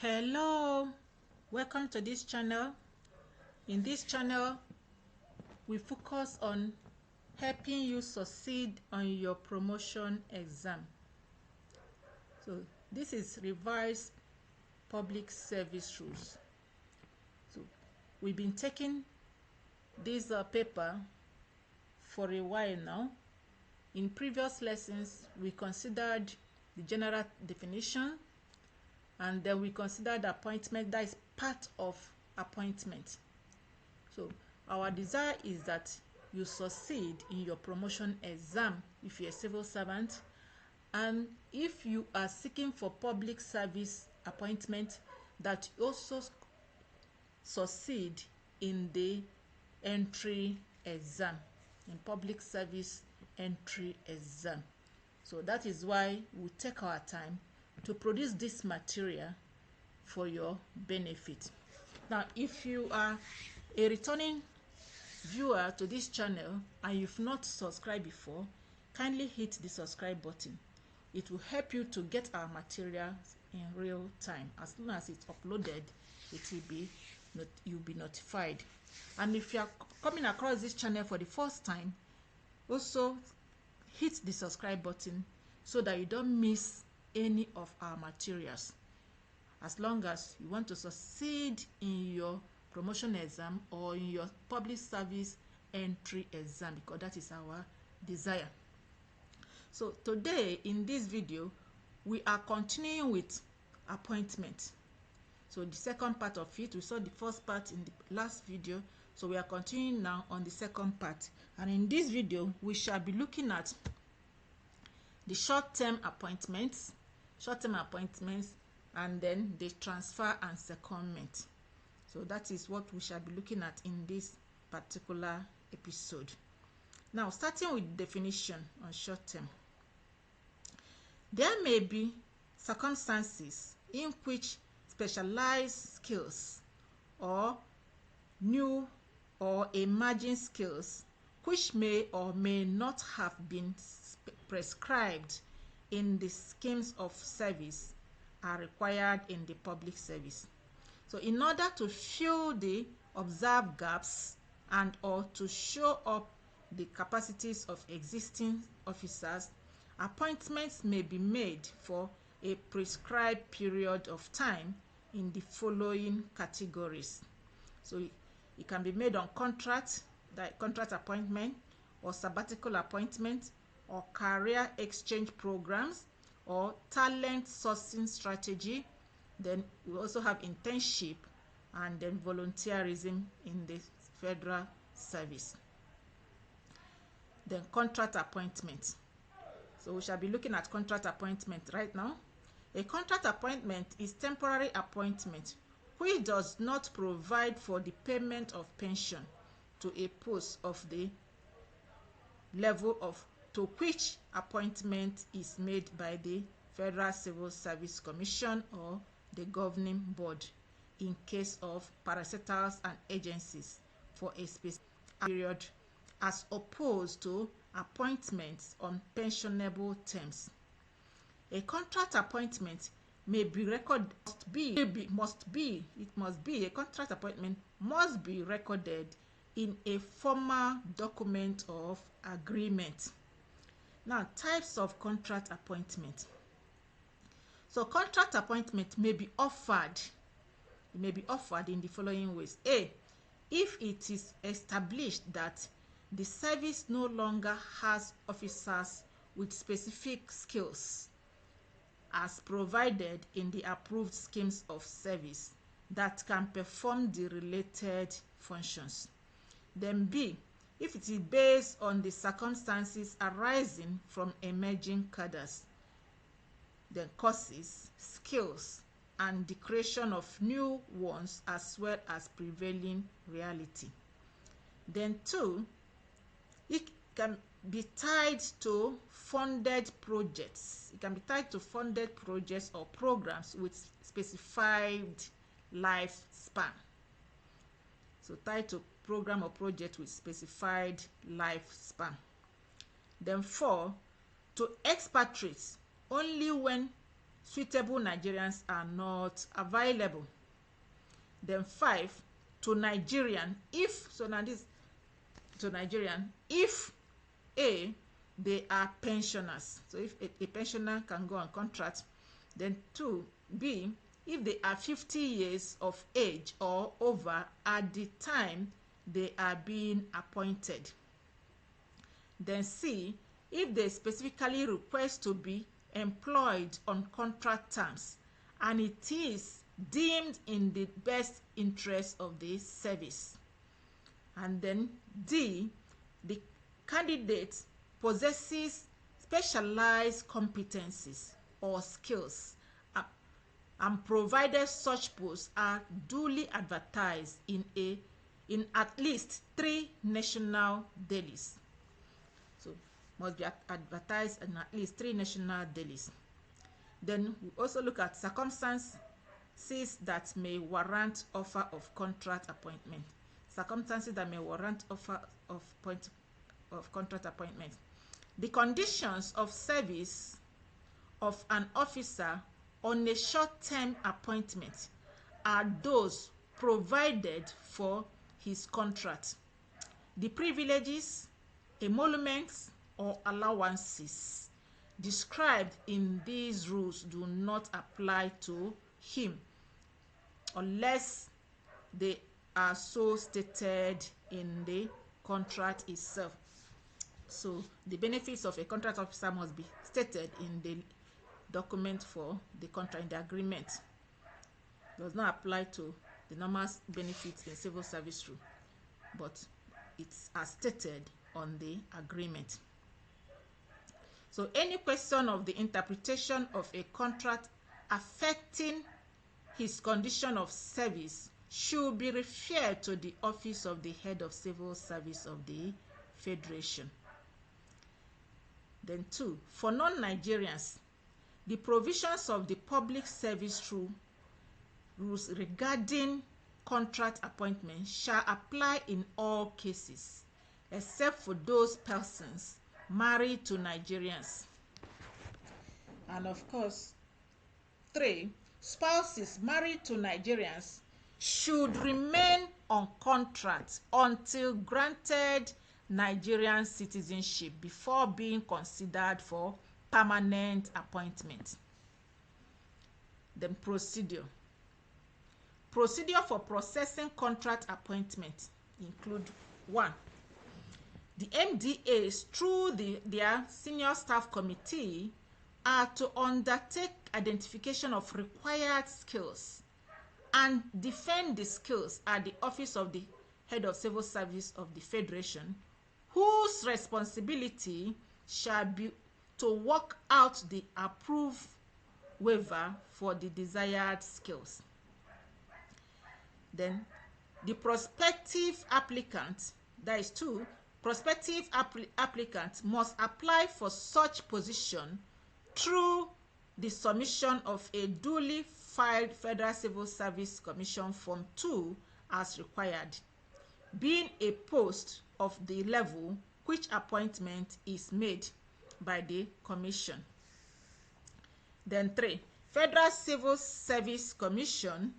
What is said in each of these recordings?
Hello, welcome to this channel. In this channel we focus on helping you succeed on your promotion exam. So this is revised public service rules. So we've been taking this paper for a while now. In previous lessons we considered the general definition, and then we considered appointment, that is part of appointment. So our desire is that you succeed in your promotion exam if you're a civil servant, and if you are seeking for public service appointment, that you also succeed in the entry exam, in public service entry exam. So that is why we take our time to produce this material for your benefit. Now, if you are a returning viewer to this channel and you've not subscribed before, kindly hit the subscribe button. It will help you to get our materials in real time. As soon as it's uploaded, you'll be notified. And if you are coming across this channel for the first time, also hit the subscribe button so that you don't miss any of our materials, as long as you want to succeed in your promotion exam or in your public service entry exam, because that is our desire. So today in this video we are continuing with appointment. So the second part of it, we saw the first part in the last video, so we are continuing now on the second part. And in this video we shall be looking at the short-term appointments, and then the transfer and secondment. So that is what we shall be looking at in this particular episode. Now, starting with definition on short-term. There may be circumstances in which specialized skills or new or emerging skills which may or may not have been prescribed in the schemes of service are required in the public service. So in order to fill the observed gaps and or to show up the capacities of existing officers, appointments may be made for a prescribed period of time in the following categories. So it can be made on contract appointment, or sabbatical appointment, or career exchange programs, or talent sourcing strategy. Then we also have internship, and then volunteerism in the federal service. Then contract appointment. So we shall be looking at contract appointment right now. A contract appointment is temporary appointment which does not provide for the payment of pension to a post of the level of to which appointment is made by the Federal Civil Service Commission or the governing board in case of parastatals and agencies for a specific period, as opposed to appointments on pensionable terms. A contract appointment may be recorded, a contract appointment must be recorded in a formal document of agreement. Now, types of contract appointment. So contract appointment may be offered in the following ways. A, if it is established that the service no longer has officers with specific skills as provided in the approved schemes of service that can perform the related functions. Then B, if it is based on the circumstances arising from emerging cadres, then courses, skills, and the creation of new ones, as well as prevailing reality. Then 2, it can be tied to funded projects. It can be tied to funded projects or programs with specified lifespan. So tied to program or project with specified lifespan. Then 4, to expatriates only when suitable Nigerians are not available. Then 5, to Nigerian, if, so now this, to Nigerian, if A, they are pensioners. So if a pensioner can go on contract. Then 2, B, if they are 50 years of age or over at the time they are being appointed. Then C, if they specifically request to be employed on contract terms and it is deemed in the best interest of the service. And then D, the candidate possesses specialized competencies or skills and provided such posts are duly advertised in at least 3 national dailies. So must be advertised in at least 3 national dailies. Then we also look at circumstances that may warrant offer of contract appointment. Circumstances that may warrant offer of contract appointment. The conditions of service of an officer on a short-term appointment are those provided for his contract. The privileges, emoluments, or allowances described in these rules do not apply to him unless they are so stated in the contract itself. So the benefits of a contract officer must be stated in the document for the contract, in the agreement. Does not apply to the normal benefits in civil service rule, but it's as stated on the agreement. So any question of the interpretation of a contract affecting his condition of service should be referred to the office of the head of civil service of the Federation. Then 2, for non-Nigerians, the provisions of the public service rules regarding contract appointment shall apply in all cases, except for those persons married to Nigerians. And of course, 3, spouses married to Nigerians should remain on contract until granted Nigerian citizenship before being considered for permanent appointment. Then procedure. Procedure for processing contract appointment include 1, the MDAs through their senior staff committee are to undertake identification of required skills and defend the skills at the office of the head of civil service of the Federation, whose responsibility shall be to work out the approved waiver for the desired skills. Then the prospective applicant, that is 2, prospective applicant must apply for such position through the submission of a duly filed Federal Civil Service Commission Form 2 as required, being a post of the level which appointment is made by the Commission. Then 3, Federal Civil Service Commission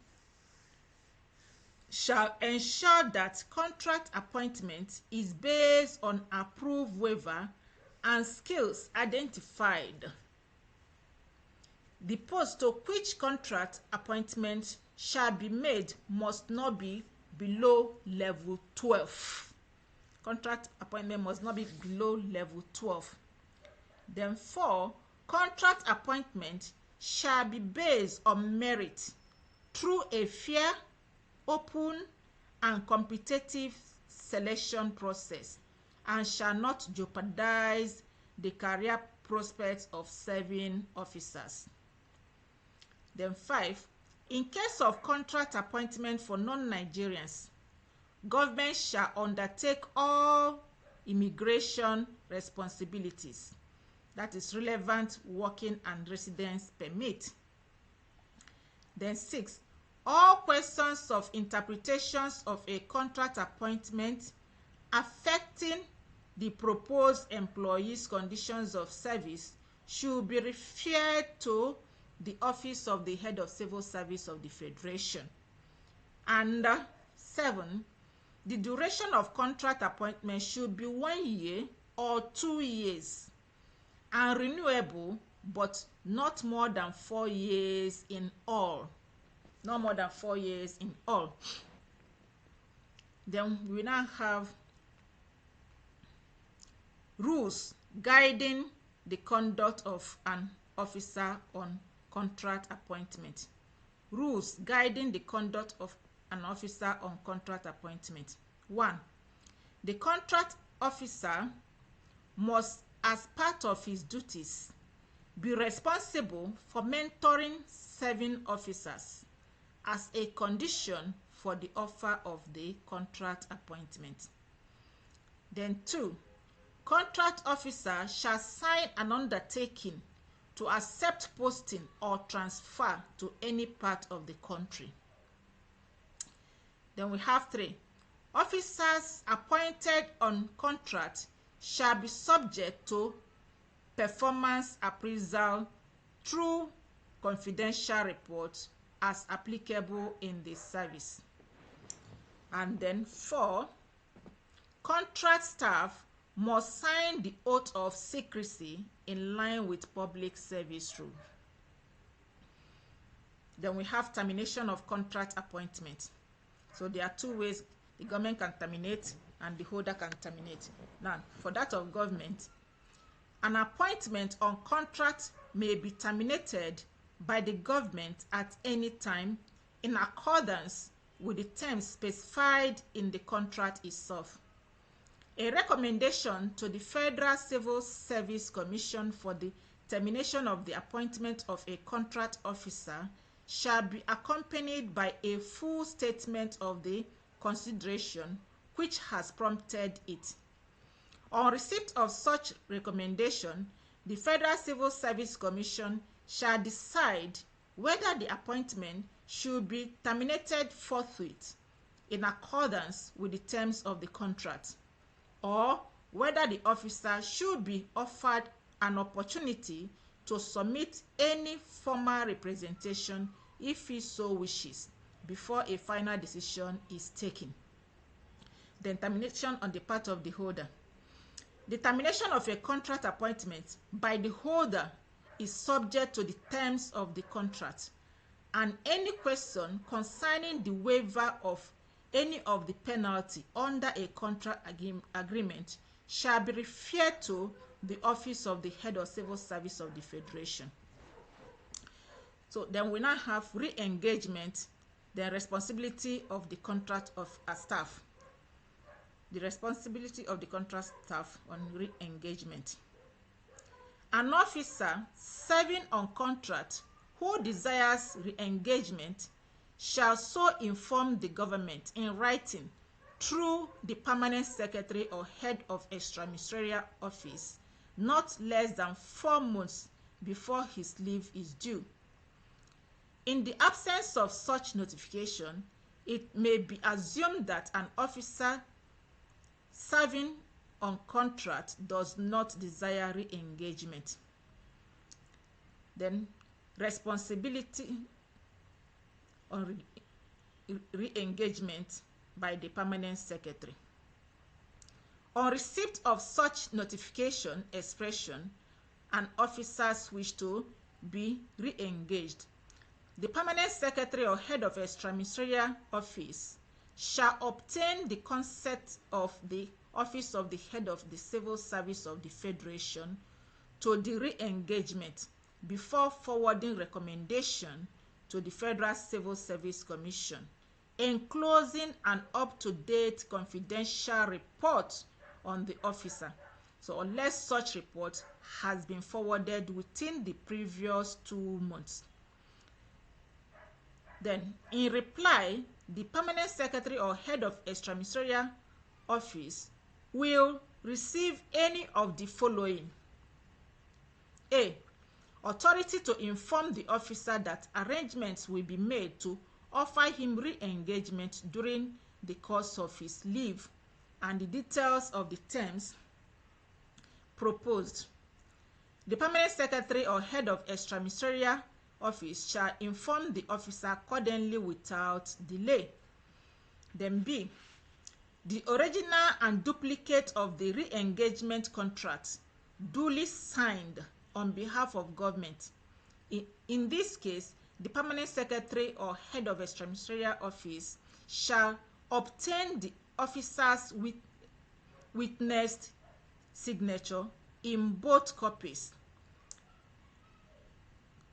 shall ensure that contract appointment is based on approved waiver and skills identified. The post to which contract appointment shall be made must not be below level 12. Contract appointment must not be below level 12. Then 4, contract appointment shall be based on merit through a fair, open, and competitive selection process and shall not jeopardize the career prospects of serving officers. Then 5, in case of contract appointment for non-Nigerians, government shall undertake all immigration responsibilities, that is relevant working and residence permit. Then 6, all questions of interpretations of a contract appointment affecting the proposed employee's conditions of service should be referred to the office of the head of civil service of the Federation. And 7, the duration of contract appointment should be 1 year or 2 years and renewable, but not more than 4 years in all. No more than 4 years in all. Then we now have rules guiding the conduct of an officer on contract appointment. Rules guiding the conduct of an officer on contract appointment. 1. The contract officer must, as part of his duties, be responsible for mentoring serving officers as a condition for the offer of the contract appointment. Then 2, contract officer shall sign an undertaking to accept posting or transfer to any part of the country. Then we have 3, officers appointed on contract shall be subject to performance appraisal through confidential reports as applicable in the service. And then 4, contract staff must sign the oath of secrecy in line with public service rule. Then we have termination of contract appointment. So there are 2 ways the government can terminate and the holder can terminate. Now, for that of government, an appointment on contract may be terminated by the government at any time in accordance with the terms specified in the contract itself. A recommendation to the Federal Civil Service Commission for the termination of the appointment of a contract officer shall be accompanied by a full statement of the consideration which has prompted it. On receipt of such recommendation, the Federal Civil Service Commission shall decide whether the appointment should be terminated forthwith in accordance with the terms of the contract, or whether the officer should be offered an opportunity to submit any formal representation if he so wishes before a final decision is taken. Then termination on the part of the holder. The termination of a contract appointment by the holder is subject to the terms of the contract, and any question concerning the waiver of any of the penalty under a contract agreement shall be referred to the office of the head of civil service of the Federation. So then we now have re-engagement, the responsibility of the contract of a staff. The responsibility of the contract staff on re-engagement. An officer serving on contract who desires re-engagement shall so inform the government in writing through the permanent secretary or head of extraministerial office not less than 4 months before his leave is due. In the absence of such notification, it may be assumed that an officer serving on contract does not desire re-engagement. Then responsibility on re-engagement by the permanent secretary. On receipt of such notification expression, an officer's wish to be re-engaged, the permanent secretary or head of extraministerial office shall obtain the consent of the office of the head of the civil service of the Federation to the re-engagement before forwarding recommendation to the Federal Civil Service Commission, enclosing an up-to-date confidential report on the officer. So unless such report has been forwarded within the previous 2 months. Then, in reply, the permanent secretary or head of extraministerial office will receive any of the following. A. Authority to inform the officer that arrangements will be made to offer him re-engagement during the course of his leave and the details of the terms proposed. The permanent secretary or head of extraministerial office shall inform the officer accordingly without delay. Then B, the original and duplicate of the re-engagement contract duly signed on behalf of government. In this case, the permanent secretary or head of extraministerial office shall obtain the officer's witnessed signature in both copies,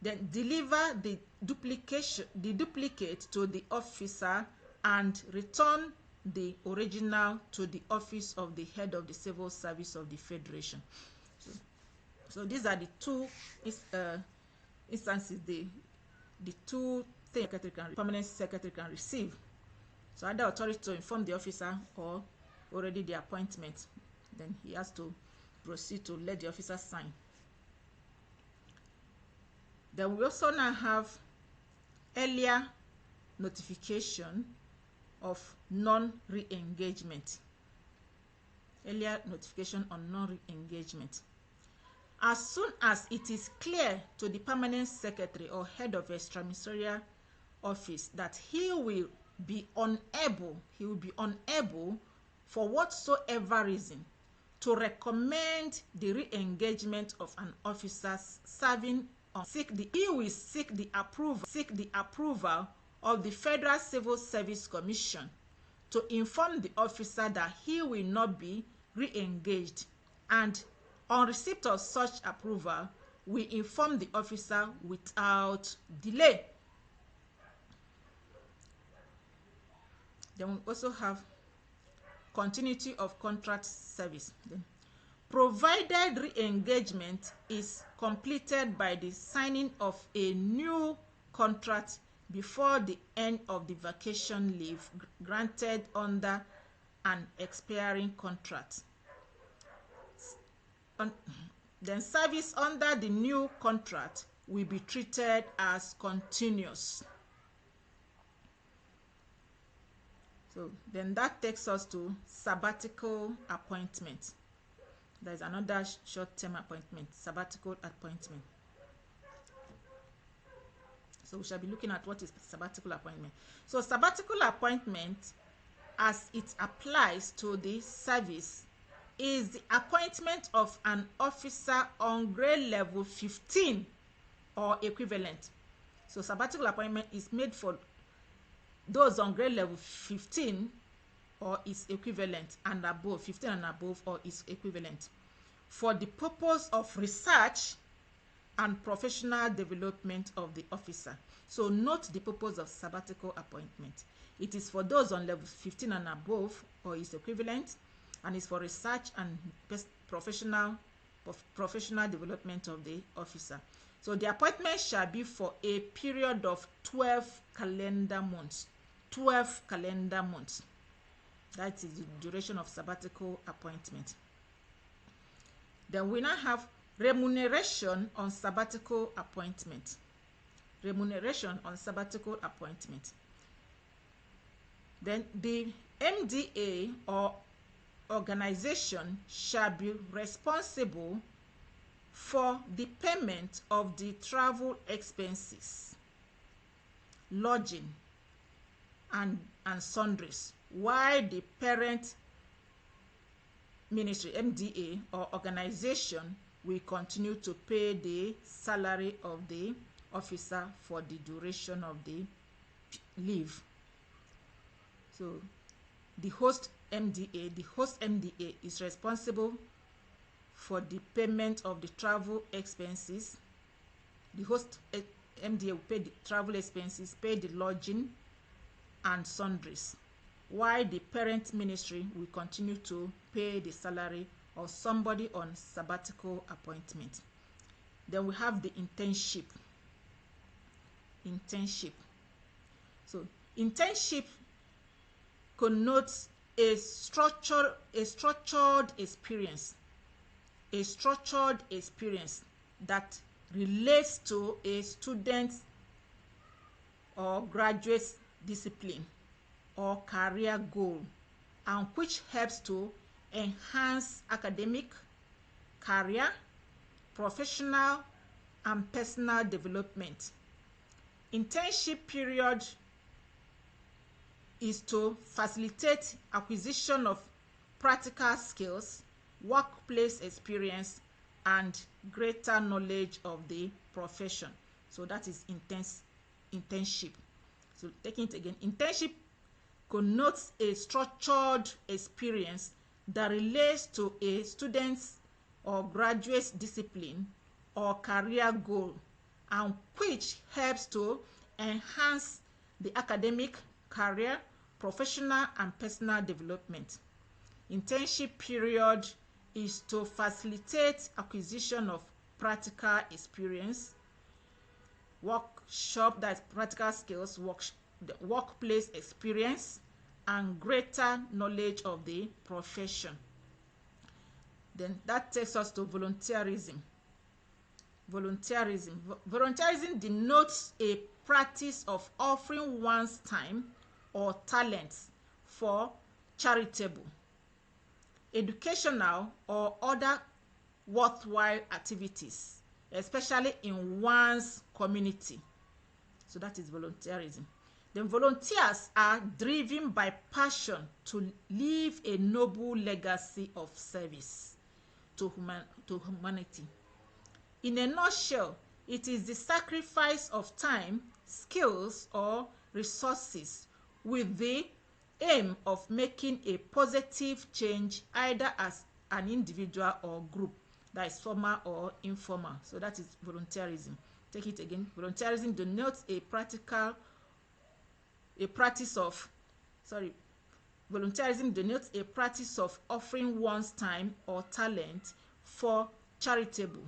then deliver the duplicate to the officer and return the original to the office of the head of the civil service of the federation. So these are the two instances, the two things permanent secretary can receive. So either authority to inform the officer or already the appointment. Then he has to proceed to let the officer sign. Then we also now have earlier notification of non-re-engagement. Earlier notification on non-re-engagement. As soon as it is clear to the permanent secretary or head of extraministerial office that he will be unable for whatsoever reason to recommend the re-engagement of an officer serving on he will seek the approval of the Federal Civil Service Commission to inform the officer that he will not be re-engaged, and on receipt of such approval, we inform the officer without delay. Then we also have continuity of contract service. Then, provided re-engagement is completed by the signing of a new contract before the end of the vacation leave granted under an expiring contract. Then service under the new contract will be treated as continuous. So then that takes us to sabbatical appointment. There is another short-term appointment, sabbatical appointment. So we shall be looking at what is sabbatical appointment. So sabbatical appointment, as it applies to the service, is the appointment of an officer on grade level 15 or equivalent. So sabbatical appointment is made for those on grade level 15 or its equivalent and above, 15 and above or its equivalent, for the purpose of research and professional development of the officer. So note the purpose of sabbatical appointment. It is for those on level 15 and above or its equivalent, and is for research and professional development of the officer. So the appointment shall be for a period of 12 calendar months. 12 calendar months. That is the duration of sabbatical appointment. Then we now have remuneration on sabbatical appointment. Remuneration on sabbatical appointment. Then the MDA or organization shall be responsible for the payment of the travel expenses, lodging, and sundries, while the parent ministry, MDA or organization, will continue to pay the salary of the officer for the duration of the leave. So the host MDA is responsible for the payment of the travel expenses. The host MDA will pay the travel expenses, pay the lodging and sundries, while the parent ministry will continue to pay the salary of somebody on sabbatical appointment. Then we have the internship. So internship connotes a structured experience that relates to a student or graduate's discipline or career goal, and which helps to enhance academic, career, professional, and personal development Internship period is to facilitate acquisition of practical skills, workplace experience, and greater knowledge of the profession. So that is internship. So taking it again, internship connotes a structured experience that relates to a student's or graduate's discipline or career goal, and which helps to enhance the academic, career, professional, and personal development. Internship period is to facilitate acquisition of practical experience, workshop, that's practical skills, the workplace experience, and greater knowledge of the profession. Then that takes us to volunteerism. Volunteerism denotes a practice of offering one's time or talents for charitable, educational, or other worthwhile activities, especially in one's community. So that is volunteerism. Then volunteers are driven by passion to leave a noble legacy of service to humanity. In a nutshell, it is the sacrifice of time, skills, or resources with the aim of making a positive change either as an individual or group, that is formal or informal. So that is volunteerism. Take it again. Volunteerism denotes volunteerism denotes a practice of offering one's time or talent for charitable,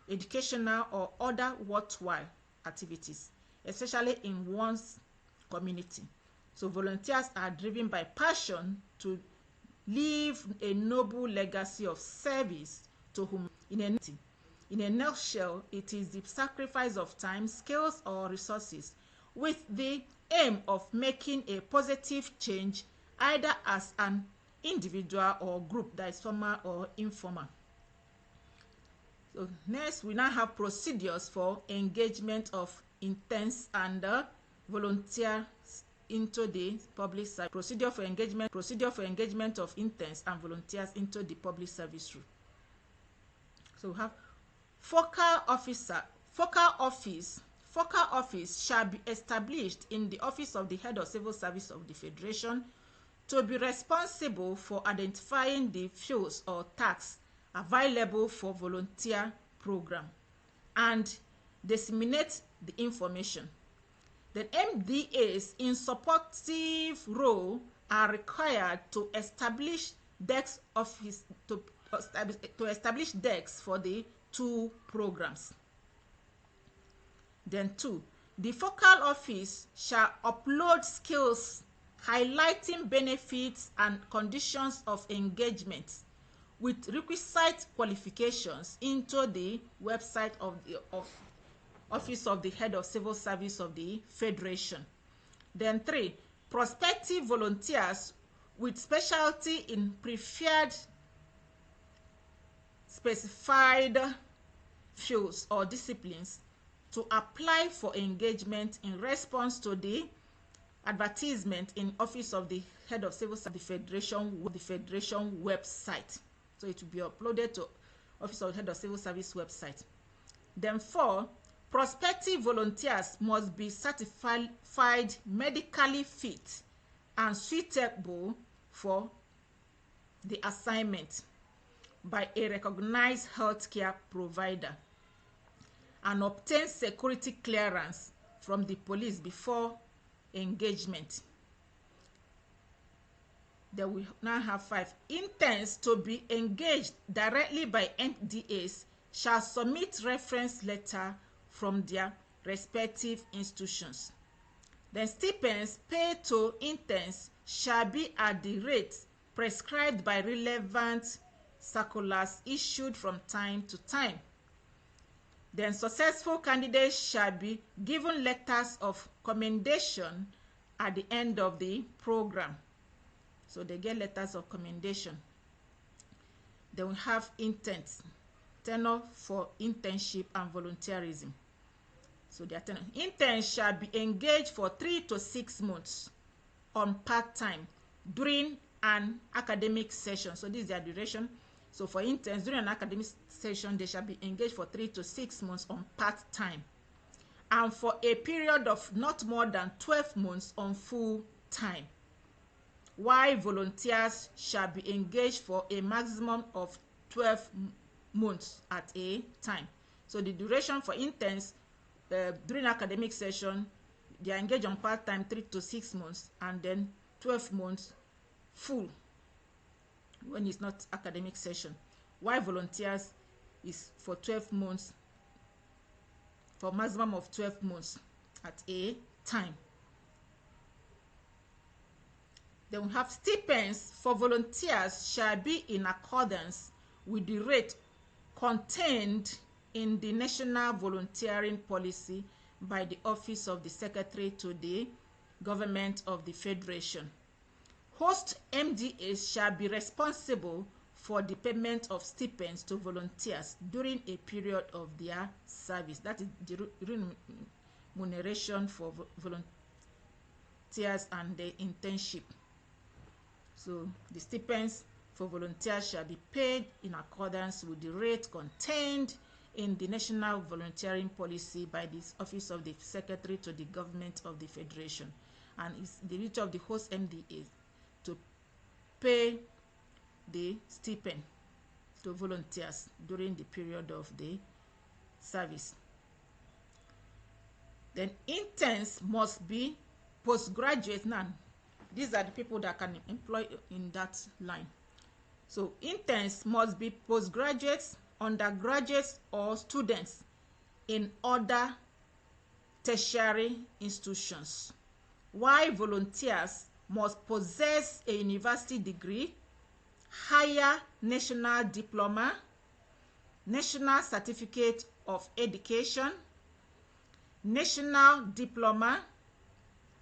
educational, or other worthwhile activities, especially in one's community. So volunteers are driven by passion to leave a noble legacy of service to humanity. In a nutshell, it is the sacrifice of time, skills, or resources with the aim of making a positive change either as an individual or group, that is formal or informal. So next, we now have procedures for engagement of interns and volunteers into the public service. Procedure for engagement of interns and volunteers into the public service route. So we have focal office shall be established in the office of the head of civil service of the Federation to be responsible for identifying the fields or tasks available for volunteer program and disseminate the information. The MDAs in supportive role are required to establish desks for the two programs. Then 2, the focal office shall upload skills highlighting benefits and conditions of engagement with requisite qualifications into the website of the Office of the Head of Civil Service of the Federation. Then 3, prospective volunteers with specialty in preferred specified fields or disciplines to apply for engagement in response to the advertisement in Office of the Head of Civil Service of the Federation website. So it will be uploaded to Office of the Head of Civil Service website. Then 4, prospective volunteers must be certified medically fit and suitable for the assignment by a recognized healthcare provider and obtain security clearance from the police before engagement. Then we now have 5. Interns to be engaged directly by MDAs shall submit reference letter from their respective institutions. Then stipends paid to interns shall be at the rate prescribed by relevant circulars issued from time to time. Then successful candidates shall be given letters of commendation at the end of the program. So they get letters of commendation. Then we have tenure for internship and volunteerism. So they are interns shall be engaged for 3 to 6 months on part-time during an academic session. So this is their duration. So for interns during an academic session, they shall be engaged for 3 to 6 months on part-time, and for a period of not more than 12 months on full-time, while volunteers shall be engaged for a maximum of 12 months at a time. So the duration for interns during academic session, they are engaged on part-time 3 to 6 months, and then 12 months full when it's not academic session, while volunteers is for 12 months, for maximum of 12 months at a time. Then we have stipends for volunteers shall be in accordance with the rate contained in the National Volunteering Policy by the Office of the Secretary to the Government of the Federation. Host MDAs shall be responsible for the payment of stipends to volunteers during a period of their service. That is the remuneration for volunteers and the internship. So the stipends for volunteers shall be paid in accordance with the rate contained in the National Volunteering Policy by the Office of the Secretary to the Government of the Federation. And it's the duty of the host MDA to pay the stipend to volunteers during the period of the service. Then interns must be postgraduate. Now, these are the people that can employ in that line. So interns must be postgraduates, undergraduates, or students in other tertiary institutions, while volunteers must possess a university degree, higher national diploma, national certificate of education, national diploma,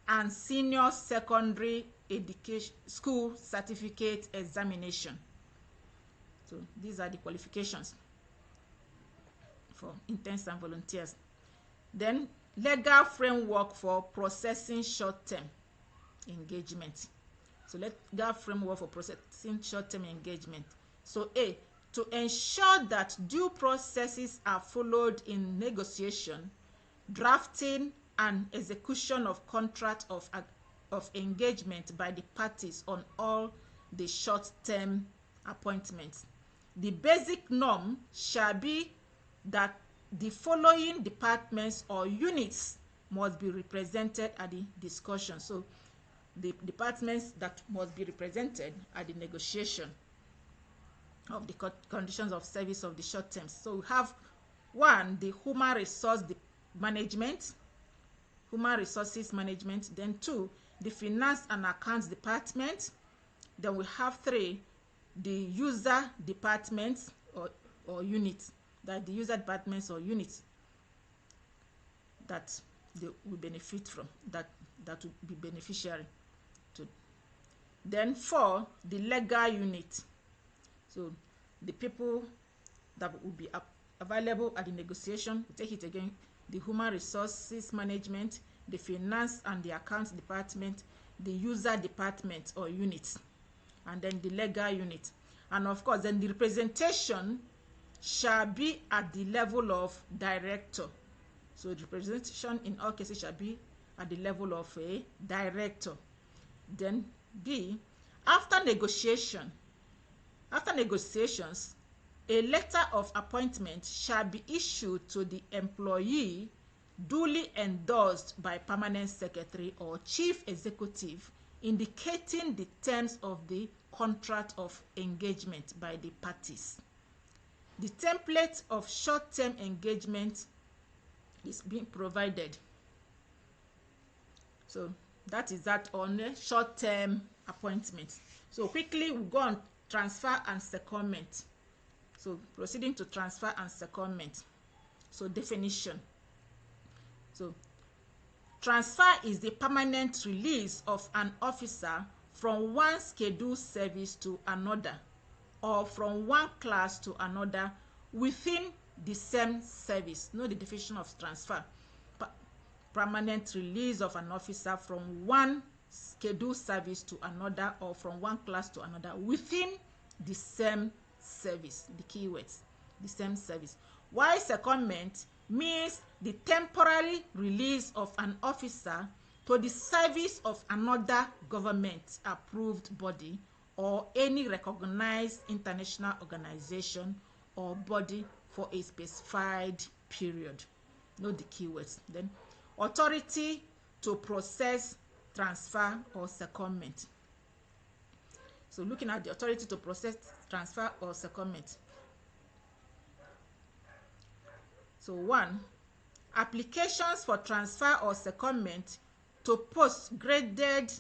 and senior secondary education school certificate examination. So these are the qualifications for interns and volunteers. Then legal framework for processing short-term engagement. So legal framework for processing short-term engagement. So A, to ensure that due processes are followed in negotiation, drafting, and execution of contract of engagement by the parties on all the short-term appointments. The basic norm shall be that the following departments or units must be represented at the discussion. So the departments that must be represented at the negotiation of the conditions of service of the short term. So we have 1, the human resources management. Then 2, the finance and accounts department. Then we have 3, the user departments or units, that the user departments or units that they will benefit from, that will be beneficiary to. Then 4, the legal unit. So the people that will be available at the negotiation, we take it again, the human resources management, the finance and the accounts department, the user department or units, and then the legal unit. And of course, then the representation shall be at the level of director. So the representation in all cases shall be at the level of a director. Then B, after negotiations, a letter of appointment shall be issued to the employee duly endorsed by permanent secretary or chief executive, indicating the terms of the contract of engagement by the parties. The template of short-term engagement is being provided. So that is that on a short-term appointment. So quickly we go on transfer and secondment. So proceeding to transfer and secondment. So definition. So transfer is the permanent release of an officer from one scheduled service to another, or from one class to another within the same service. Know the definition of transfer. permanent release of an officer from one scheduled service to another or from one class to another within the same service. The keywords, the same service. While secondment means the temporary release of an officer to the service of another government approved body or any recognized international organization or body for a specified period. Note the keywords. Then authority to process transfer or secondment. So looking at the authority to process transfer or secondment. So 1, applications for transfer or secondment to post graded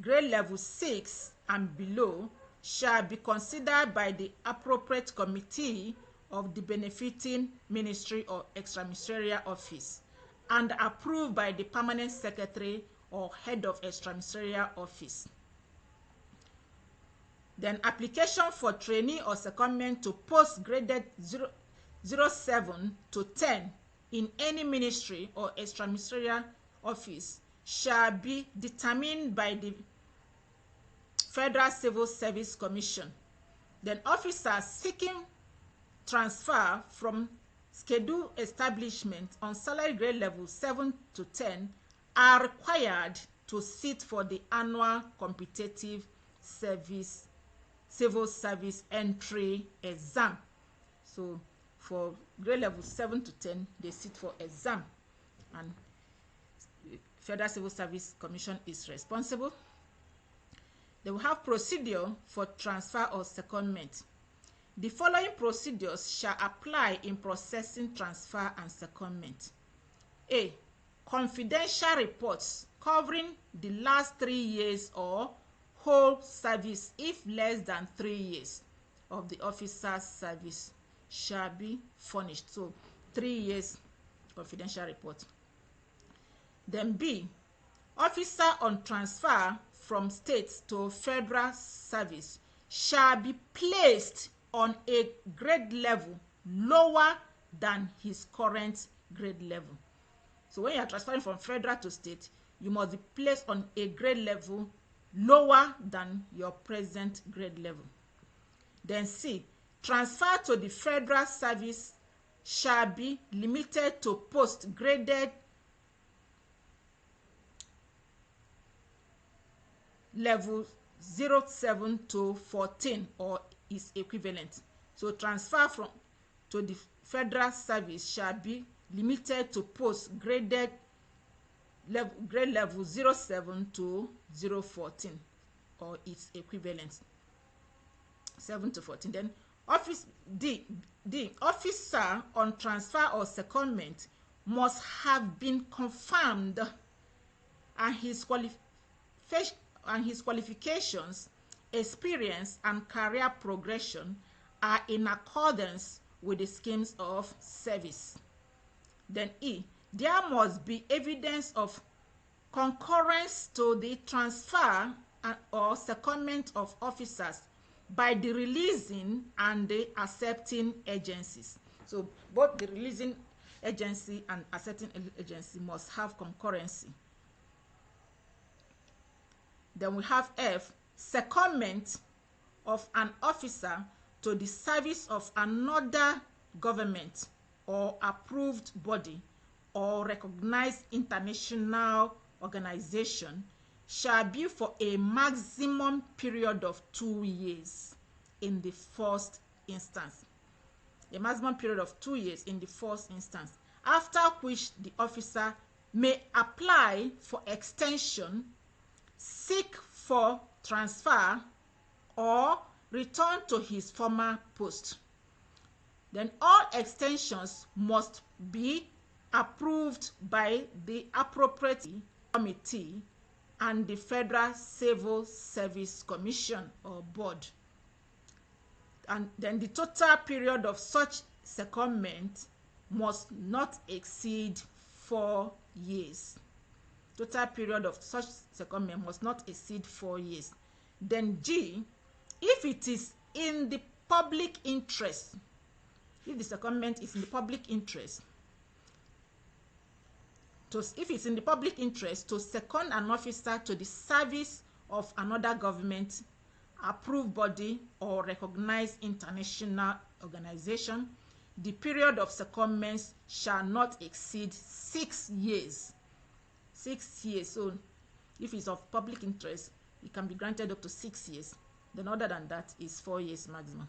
grade level 6 and below shall be considered by the appropriate committee of the benefiting ministry or extraministerial office and approved by the permanent secretary or head of extraministerial office. Then application for trainee or secondment to post graded 07 to 10 in any ministry or extraministerial office shall be determined by the Federal Civil Service Commission. Then officers seeking transfer from scheduled establishment on salary grade level 7 to 10 are required to sit for the annual competitive service civil service entry exam. So for grade level 7 to 10, they sit for exam, and Federal Civil Service Commission is responsible. They will have procedure for transfer or secondment. The following procedures shall apply in processing transfer and secondment. A. Confidential reports covering the last 3 years or whole service if less than 3 years of the officer's service shall be furnished. So 3 years confidential report. Then B. Officer on transfer from state to federal service shall be placed on a grade level lower than his current grade level. So when you are transferring from federal to state, you must be placed on a grade level lower than your present grade level. Then C. Transfer to the federal service shall be limited to post-graded level 07 to 14 or is equivalent. So transfer from to the federal service shall be limited to post-graded grade level 07 to 014 or its equivalent, 7 to 14. Then the officer on transfer or secondment must have been confirmed and his qualifications, experience, and career progression are in accordance with the schemes of service. Then E. There must be evidence of concurrence to the transfer or secondment of officers by the releasing and the accepting agencies. So both the releasing agency and accepting agency must have concurrency. Then we have F. Secondment of an officer to the service of another government or approved body or recognized international organization shall be for a maximum period of 2 years in the first instance. A maximum period of 2 years in the first instance, after which the officer may apply for extension, seek for transfer, or return to his former post. Then all extensions must be approved by the appropriate committee and the Federal Civil Service Commission or board. And then the total period of such secondment must not exceed 4 years. Total period of such secondment must not exceed 4 years. Then G, if it is in the public interest, if the secondment is in the public interest if it's in the public interest, to second an officer to the service of another government approved body or recognized international organization. The period of secondment shall not exceed 6 years. 6 years. So if it's of public interest, it can be granted up to 6 years. Then other than that is 4 years maximum.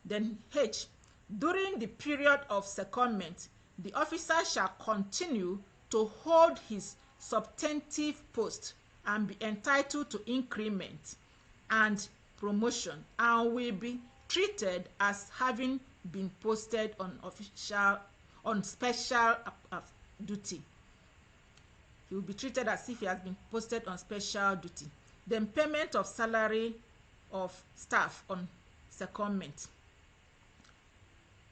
Then H, during the period of secondment, the officer shall continue to hold his substantive post and be entitled to increment and promotion, and will be treated as having been posted on special duty. He will be treated as if he has been posted on special duty. Then payment of salary of staff on secondment.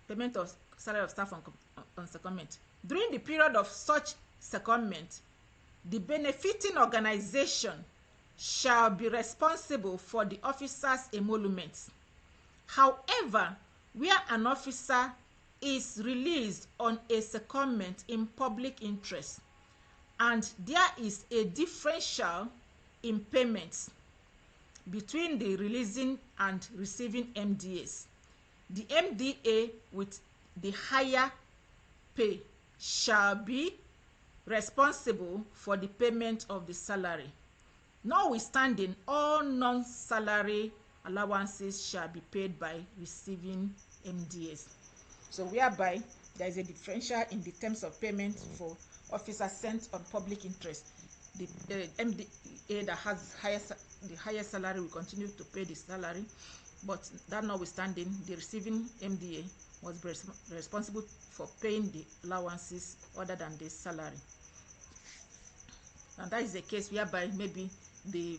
Payment of salary of staff on secondment. During the period of such secondment, the benefiting organization shall be responsible for the officer's emoluments. However, where an officer is released on a secondment in public interest, and there is a differential in payments between the releasing and receiving MDAs, the MDA with the higher pay shall be responsible for the payment of the salary. Notwithstanding, all non-salary allowances shall be paid by receiving MDAs. So whereby there is a differential in the terms of payment for officers sent on public interest. The MDA that has the highest salary will continue to pay the salary, but that notwithstanding, the receiving MDA was responsible for paying the allowances other than the salary. And that is the case whereby maybe the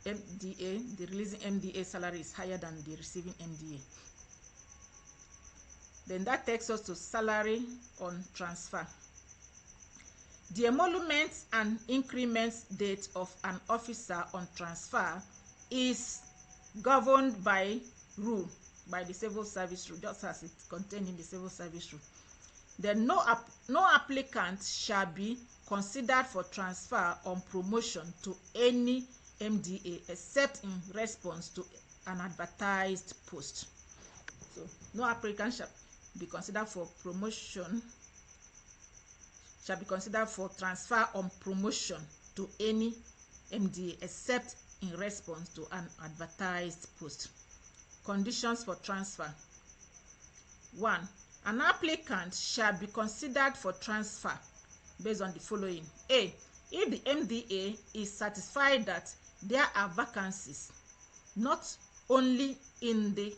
MDA, the releasing MDA salary is higher than the receiving MDA. Then that takes us to salary on transfer. The emoluments and increments date of an officer on transfer is governed by rule, by the civil service rule, just as it's contained in the civil service rule. Then no applicant shall be considered for transfer on promotion to any MDA except in response to an advertised post. So no applicant shall be considered for promotion, shall be considered for transfer on promotion to any MDA except in response to an advertised post. Conditions for transfer. 1. An applicant shall be considered for transfer based on the following. A. If the MDA is satisfied that there are vacancies not only in the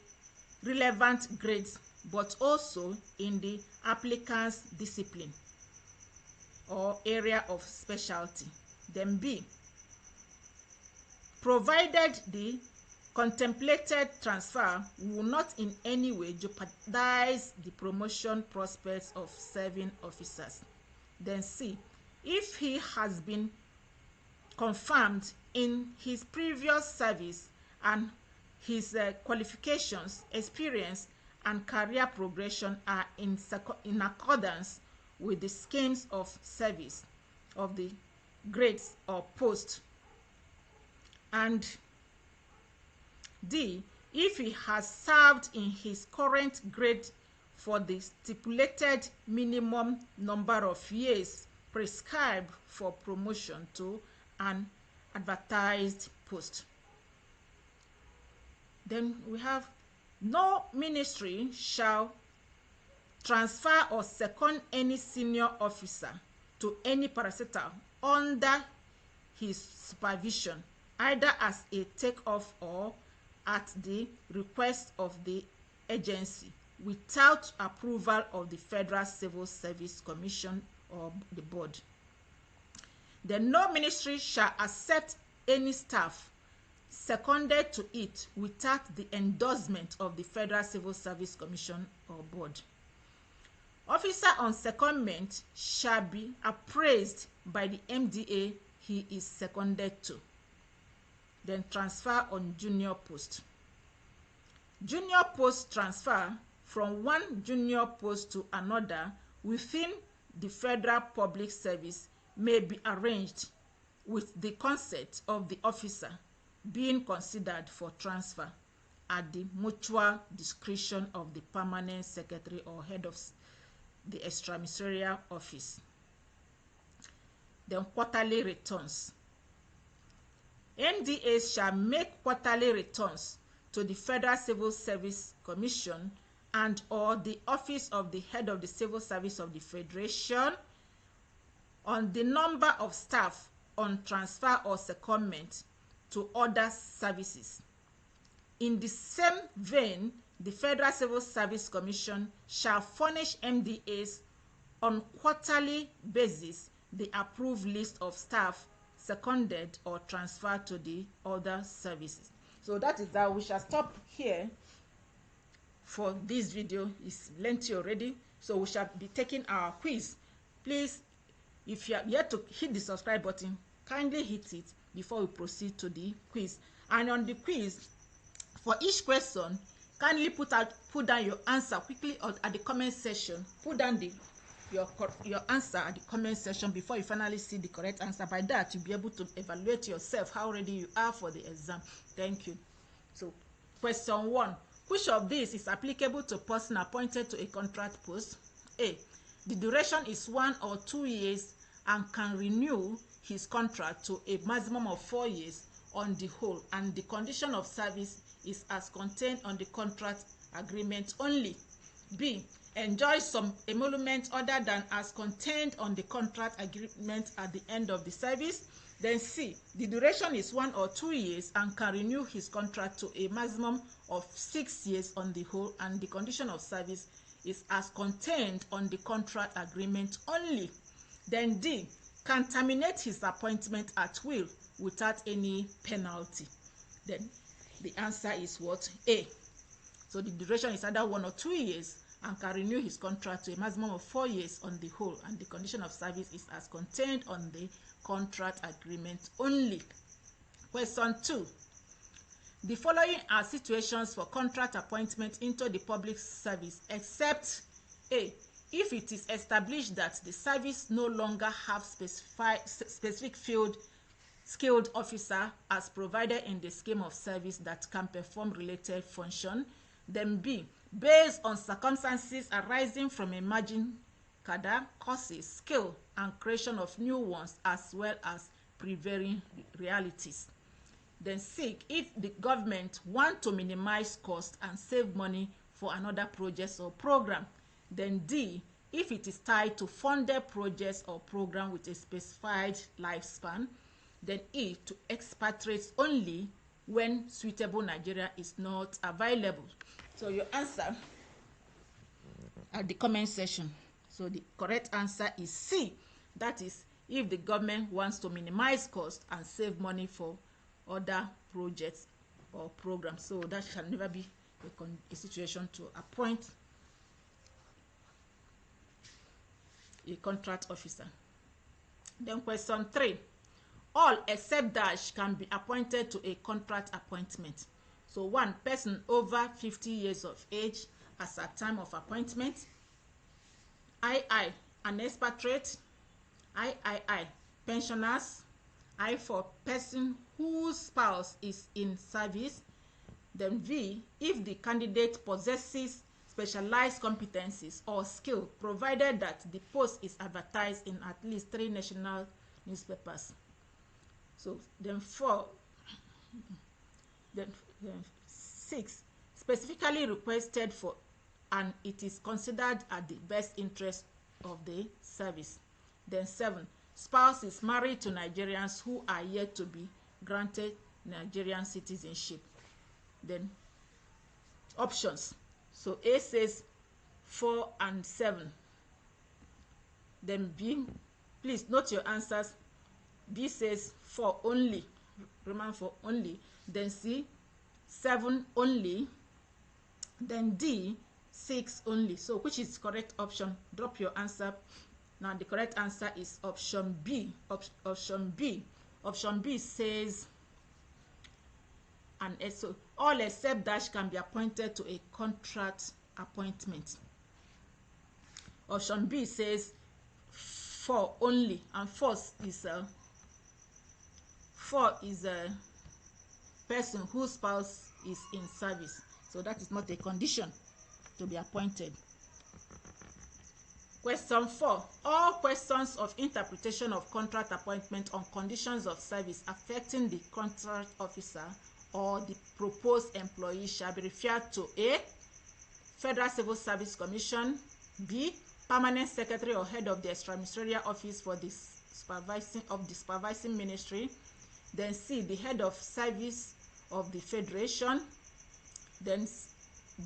relevant grades but also in the applicant's discipline or area of specialty. Then B. Provided the contemplated transfer will not in any way jeopardize the promotion prospects of serving officers. Then C. If he has been confirmed in his previous service and his qualifications, experience, and career progression are in accordance with the schemes of service of the grades or post. And D. If he has served in his current grade for the stipulated minimum number of years prescribed for promotion to an advertised post. Then we have no ministry shall transfer or second any senior officer to any parastatal under his supervision, either as a takeoff or at the request of the agency, without approval of the Federal Civil Service Commission or the board. Then no ministry shall accept any staff seconded to it without the endorsement of the Federal Civil Service Commission or board. Officer on secondment shall be appraised by the MDA he is seconded to. Then transfer on junior post. Junior post transfer from one junior post to another within the federal public service may be arranged with the consent of the officer being considered for transfer at the mutual discretion of the permanent secretary or head of the extraministerial office. Then quarterly returns. MDAs shall make quarterly returns to the Federal Civil Service Commission and or the office of the head of the civil service of the Federation on the number of staff on transfer or secondment to other services. In the same vein, the Federal Civil Service Commission shall furnish MDAs on quarterly basis the approved list of staff seconded or transferred to the other services. So that is that. We shall stop here for this video. It's lengthy already, so we shall be taking our quiz. Please, if you are yet to hit the subscribe button, kindly hit it before we proceed to the quiz. And on the quiz, for each question, kindly put down your answer quickly at the comment section. Put down your answer at the comment section before you finally see the correct answer. By that, you'll be able to evaluate yourself how ready you are for the exam. Thank you. So, question 1. Which of these is applicable to a person appointed to a contract post? A. The duration is 1 or 2 years and can renew his contract to a maximum of 4 years on the whole, and the condition of service is as contained on the contract agreement only. B. Enjoys some emolument other than as contained on the contract agreement at the end of the service. Then C. The duration is 1 or 2 years and can renew his contract to a maximum of 6 years on the whole, and the condition of service is as contained on the contract agreement only. Then D. Can terminate his appointment at will without any penalty. Then the answer is what? A. So the duration is either 1 or 2 years and can renew his contract to a maximum of 4 years on the whole, and the condition of service is as contained on the contract agreement only. Question 2. The following are situations for contract appointment into the public service, except A. If it is established that the service no longer have specific field skilled officer as provided in the scheme of service that can perform related function. Then B. Based on circumstances arising from emerging cadre, causes, skill, and creation of new ones, as well as prevailing realities. Then C. If the government want to minimize cost and save money for another project or program. Then D. If it is tied to funded projects or program with a specified lifespan. Then E. To expatriates only when suitable Nigeria is not available. So your answer at the comment section. So the correct answer is C. That is, if the government wants to minimize cost and save money for other projects or programs. So that shall never be a situation to appoint a contract officer. Then question 3. All except dash can be appointed to a contract appointment. So 1. Person over 50 years of age as at time of appointment. II. An expatriate. III. Pensioners. I for person whose spouse is in service. Then V. If the candidate possesses specialized competencies or skill, provided that the post is advertised in at least 3 national newspapers. So then 4. Then 6. Specifically requested for, and it is considered at the best interest of the service. Then 7. Spouse is married to Nigerians who are yet to be granted Nigerian citizenship. Then options. So A says 4 and 7. Then B, please note your answers. B says 4 only, remand for only. Then C, 7 only. Then D, 6 only. So which is correct option? Drop your answer. Now the correct answer is option B. Option B. Option B says, and so all except dash can be appointed to a contract appointment. Option B says 4 only, and 4 is a person whose spouse is in service. So that is not a condition to be appointed. Question 4. All questions of interpretation of contract appointment on conditions of service affecting the contract officer or the proposed employee shall be referred to A. Federal Civil Service Commission, B. Permanent Secretary or Head of the Extraministerial Office for the supervising ministry, then C. The Head of Service of the Federation, then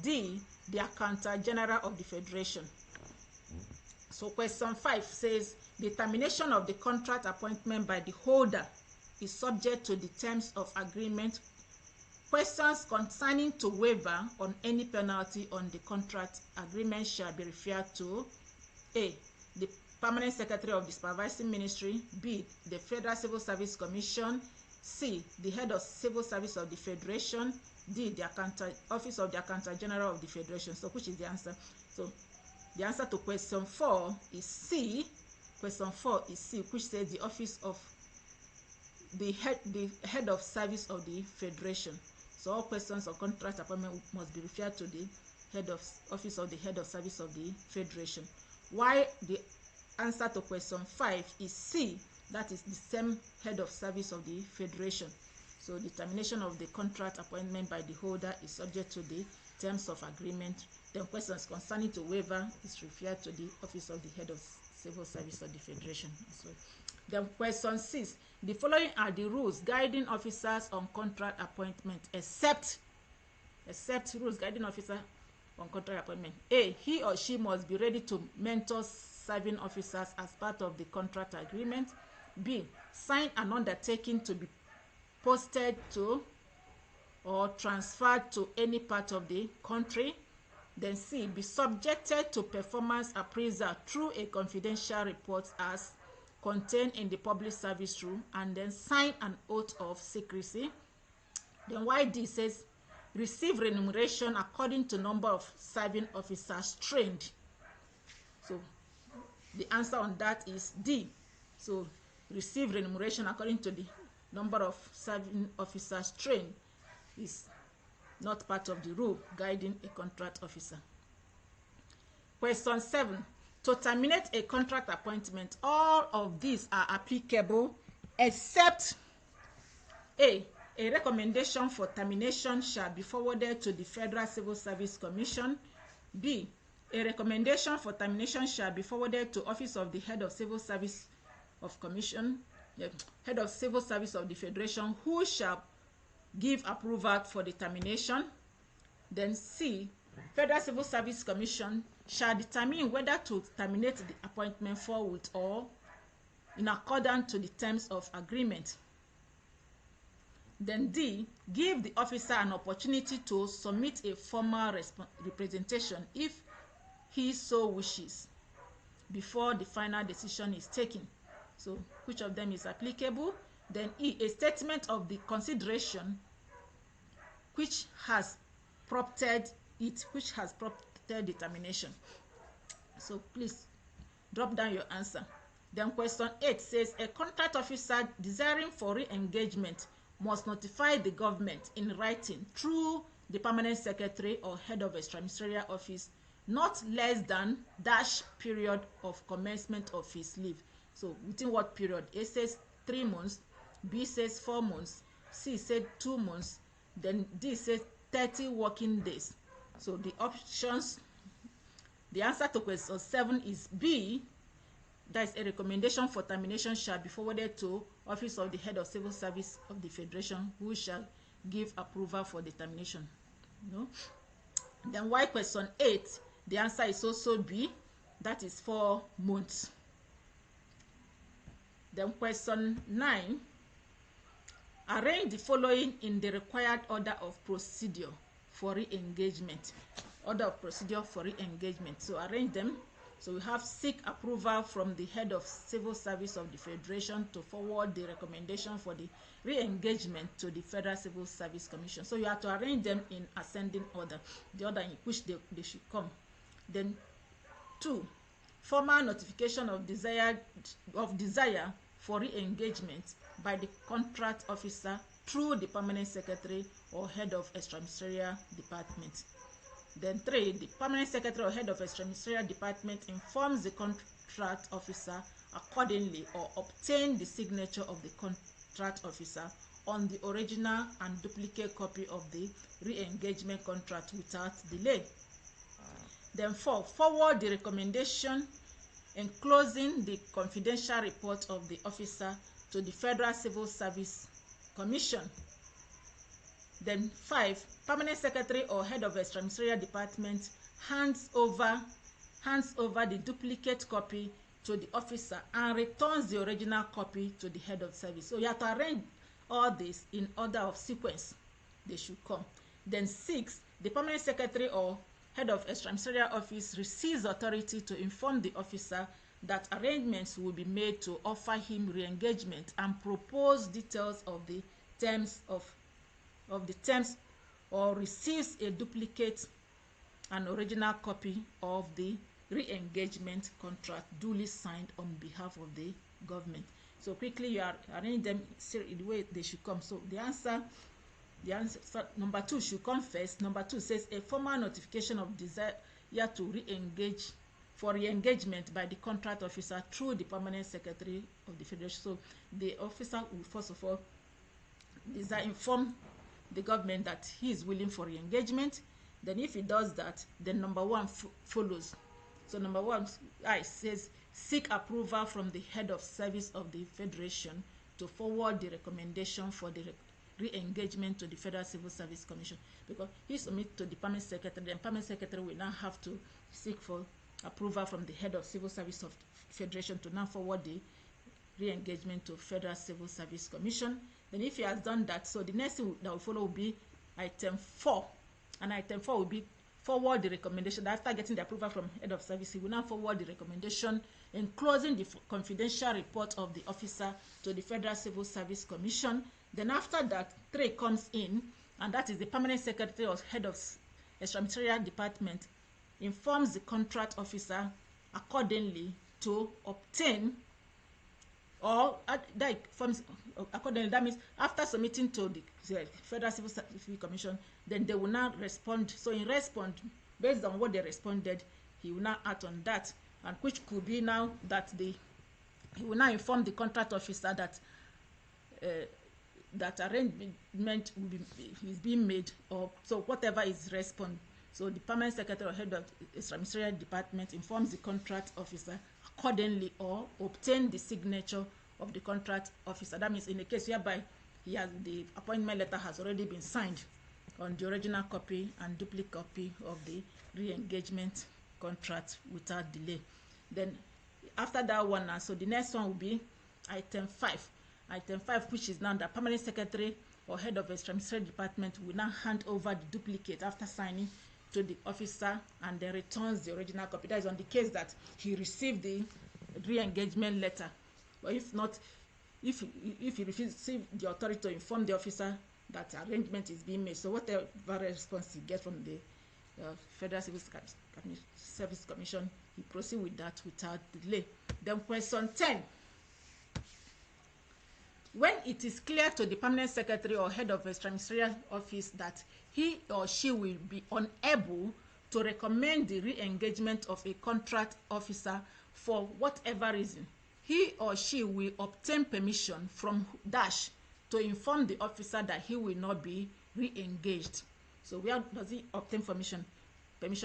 D. The Accountant General of the Federation. So question 5 says the termination of the contract appointment by the holder is subject to the terms of agreement. Questions concerning to waiver on any penalty on the contract agreement shall be referred to A. The Permanent Secretary of the Supervising Ministry, B. The Federal Civil Service Commission, C. The Head of Civil Service of the Federation, D. The Office of the Accountant General of the Federation. So which is the answer? So the answer to question 4 is C. Question 4 is C, which says the office of the head of service of the Federation. So all questions of contract appointment must be referred to the office of the head of service of the Federation. Why the answer to question 5 is C, that is the same head of service of the Federation. So the termination of the contract appointment by the holder is subject to the terms of agreement. Then questions concerning to waiver is referred to the office of the head of civil service of the Federation as well. Then question 6. The following are the rules guiding officers on contract appointment, except rules guiding officer on contract appointment. A. He or she must be ready to mentor serving officers as part of the contract agreement. B. Sign an undertaking to be posted to or transferred to any part of the country. Then C. Be subjected to performance appraisal through a confidential report as contained in the public service rule, and then sign an oath of secrecy. Then YD says receive remuneration according to number of serving officers trained. So the answer on that is D. So receive remuneration according to the number of serving officers trained is not part of the rule guiding a contract officer. Question 7. To terminate a contract appointment, all of these are applicable except A. A recommendation for termination shall be forwarded to the Federal Civil Service Commission. B. A recommendation for termination shall be forwarded to Office of the Head of Civil Service of Commission, Head of Civil Service of the Federation, who shall give approval for the termination. Then C. Federal Civil Service Commission shall determine whether to terminate the appointment forthwith or in accordance to the terms of agreement. Then D. Give the officer an opportunity to submit a formal representation if he so wishes before the final decision is taken. So which of them is applicable? Then E. A statement of the consideration which has prompted determination. So please drop down your answer. Then question 8 says a contract officer desiring for re-engagement must notify the government in writing through the permanent secretary or head of extraministerial office not less than dash period of commencement of his leave. So within what period? A says 3 months, B says 4 months, C said 2 months, then D says 30 working days. So the options, the answer to question 7 is B. That is a recommendation for termination shall be forwarded to Office of the Head of Civil Service of the Federation, who shall give approval for the termination. No? Then why question 8? The answer is also B. That is 4 months. Then question 9. Arrange the following in the required order of procedure for re-engagement. Order of procedure for re-engagement. So arrange them. So we have seek approval from the head of civil service of the Federation to forward the recommendation for the re-engagement to the Federal Civil Service Commission. So you have to arrange them in ascending order, the order in which they should come. Then 2, formal notification of desire for re-engagement by the contract officer through the permanent secretary or head of extraministerial department. Then 3, the permanent secretary or head of extraministerial department informs the contract officer accordingly or obtain the signature of the contract officer on the original and duplicate copy of the re-engagement contract without delay. Then 4, forward the recommendation enclosing the confidential report of the officer to the Federal Civil Service Commission. Then 5, permanent secretary or head of extraministerial department hands over the duplicate copy to the officer and returns the original copy to the head of service. So you have to arrange all this in order of sequence. They should come. Then 6, the permanent secretary or head of extraministerial office receives authority to inform the officer that arrangements will be made to offer him re-engagement and propose details of the terms or receives a duplicate and original copy of the re-engagement contract duly signed on behalf of the government. So quickly you arrange them the way they should come. So the answer number 2 should come first. Number 2 says a formal notification of desire to re-engage for re-engagement by the contract officer through the permanent secretary of the federation. So the officer will first of all inform the government that he is willing for re-engagement. Then if he does that, then number 1 follows. So number 1 says seek approval from the head of service of the federation to forward the recommendation for the re-engagement to the Federal Civil Service Commission, because he submits to the permanent secretary. The permanent secretary will now have to seek for approval from the head of civil service of federation to now forward the re-engagement to Federal Civil Service Commission. Then if he has done that, so the next thing that will follow will be item 4, and item 4 will be forward the recommendation. After getting the approval from head of service, he will now forward the recommendation enclosing the confidential report of the officer to the Federal Civil Service Commission. Then after that, 3 comes in, and that is the permanent secretary or head of extraministerial department informs the contract officer accordingly to obtain accordingly. That means after submitting to the Federal Civil Service Commission, then they will now respond. So in response, based on what they responded, he will now act on that, and which could be now that he will now inform the contract officer that that arrangement is being made, or so whatever is respond. So the permanent secretary or head of extraministerial department informs the contract officer accordingly or obtain the signature of the contract officer. That means in the case whereby the appointment letter has already been signed on the original copy and duplicate copy of the re-engagement contract without delay. Then after that one, so the next one will be item 5. Item 5, which is now the permanent secretary or head of extraministerial department will now hand over the duplicate after signing to the officer and then returns the original copy. That is on the case that he received the re-engagement letter. But if not, if he received the authority to inform the officer that arrangement is being made, so whatever response he gets from the Federal Civil Service Commission, he proceeds with that without delay. Then question 10. When it is clear to the permanent secretary or head of extraministerial office that he or she will be unable to recommend the re-engagement of a contract officer for whatever reason, he or she will obtain permission from Dash to inform the officer that he will not be re-engaged. So where does he obtain permission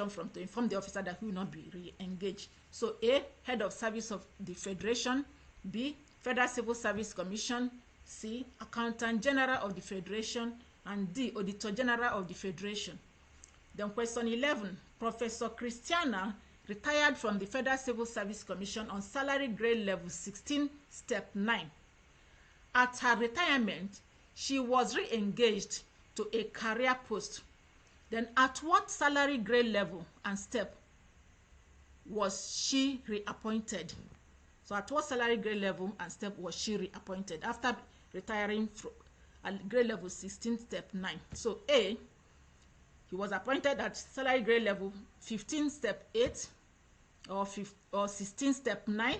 from? To inform the officer that he will not be re-engaged. So A, head of service of the federation. B, Federal Civil Service Commission. C, Accountant General of the Federation. And D, Auditor General of the Federation. Then question 11. Professor Christiana retired from the Federal Civil Service Commission on salary grade level 16, step 9. At her retirement, she was re-engaged to a career post. Then at what salary grade level and step was she reappointed? So at what salary grade level and step was she reappointed after retiring from grade level 16, step 9? So A, he was appointed at salary grade level 15, step 8. or 16 step 9,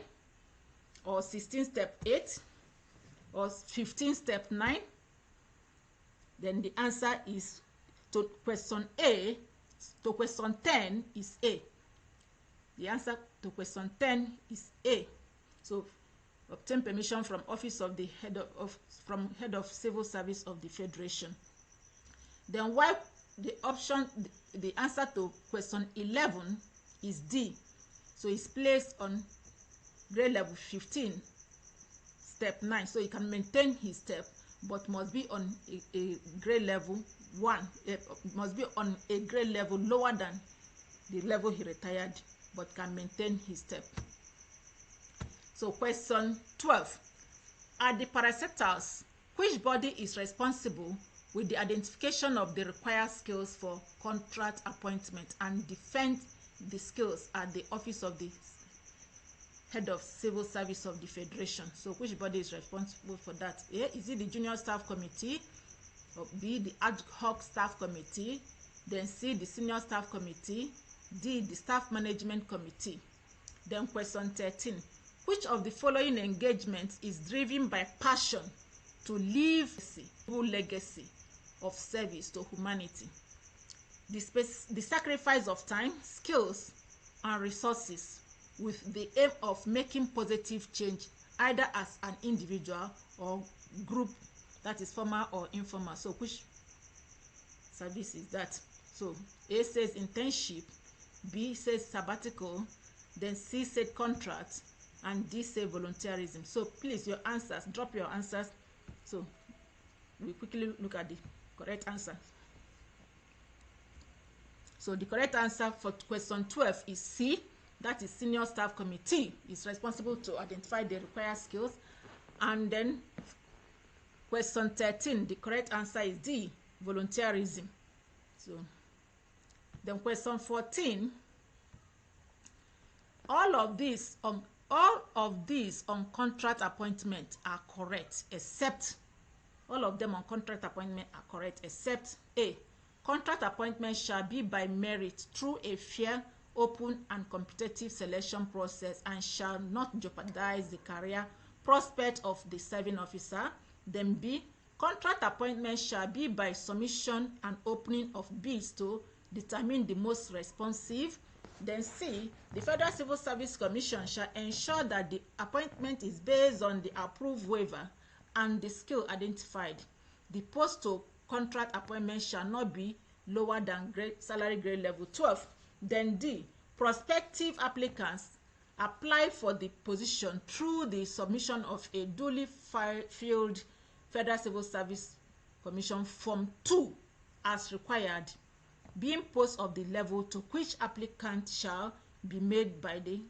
or 16 step 8, or 15 step 9, then the answer is to question A, to question 10 is A. The answer to question 10 is A. So obtain permission from office of the head of civil service of the Federation. Then why the answer to question 11 is D. So it's placed on grade level 15, step 9. So he can maintain his step, but must be on a grade level 1. Must be on a grade level lower than the level he retired, but can maintain his step. So question 12. At the parastatals, which body is responsible with the identification of the required skills for contract appointment and defend the skills at the office of the head of civil service of the Federation? So which body is responsible for that? A, is it the junior staff committee? Or B, the ad hoc staff committee? Then C, the senior staff committee? D, the staff management committee? Then question 13. Which of the following engagements is driven by passion to leave a legacy of service to humanity? The sacrifice of time, skills, and resources with the aim of making positive change either as an individual or group, that is formal or informal. So which service is that? So A says internship, B says sabbatical, then C said contract, and D say volunteerism. So please, your answers, drop your answers. So we quickly look at the correct answer. So the correct answer for question 12 is C. That is senior staff committee is responsible to identify the required skills. And then question 13, the correct answer is D, volunteerism. So then question 14, all of these on contract appointment are correct, except all of them on contract appointment are correct except A. Contract appointment shall be by merit through a fair, open, and competitive selection process and shall not jeopardize the career prospect of the serving officer. Then B. Contract appointment shall be by submission and opening of bids to determine the most responsive. Then C. The Federal Civil Service Commission shall ensure that the appointment is based on the approved waiver and the skill identified. The post to contract appointment shall not be lower than salary grade level 12. Then D. Prospective applicants apply for the position through the submission of a duly filled Federal Civil Service Commission Form 2 as required, being post of the level to which appointment shall be made by the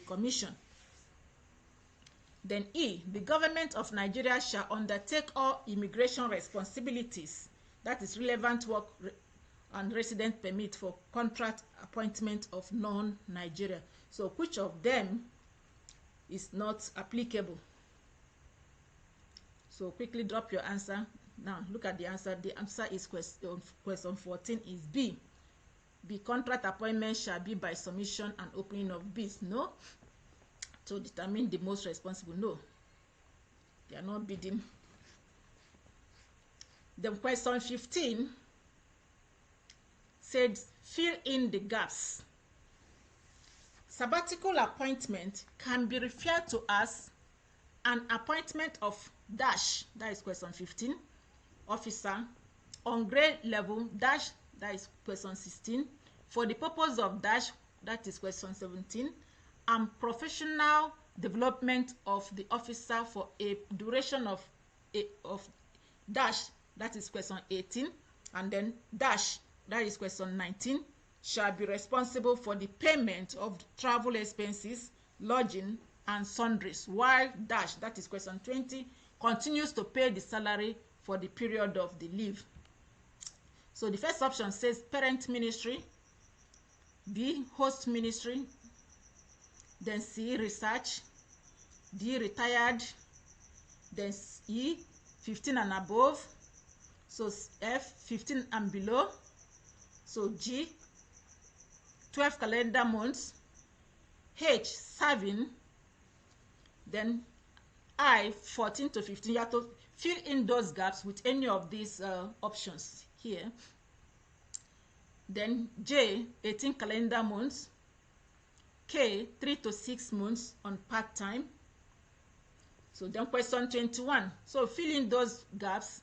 commission. Then E. The government of Nigeria shall undertake all immigration responsibilities, that is relevant work and resident permit for contract appointment of non-Nigeria. So which of them is not applicable? So quickly drop your answer. Now look at the answer. The answer is question 14 is B. The contract appointment shall be by submission and opening of bids. No. To determine the most responsible. No. They are not bidding. Then question 15 said fill in the gaps. Sabbatical appointment can be referred to as an appointment of dash, that is question 15, officer on grade level dash, that is question 16, for the purpose of dash, that is question 17, and professional development of the officer for a duration of dash, that is question 18, and then dash, that is question 19, shall be responsible for the payment of travel expenses, lodging, and sundries, while dash, that is question 20, continues to pay the salary for the period of the leave. So the first option says parent ministry, B, host ministry, then C, research, D, retired, then E, 15 and above, so F, 15 and below, so G, 12 calendar months, H, serving, then I, 14 to 15. You have to fill in those gaps with any of these options here. Then J, 18 calendar months, K, 3 to 6 months on part-time. So then question 21. So fill in those gaps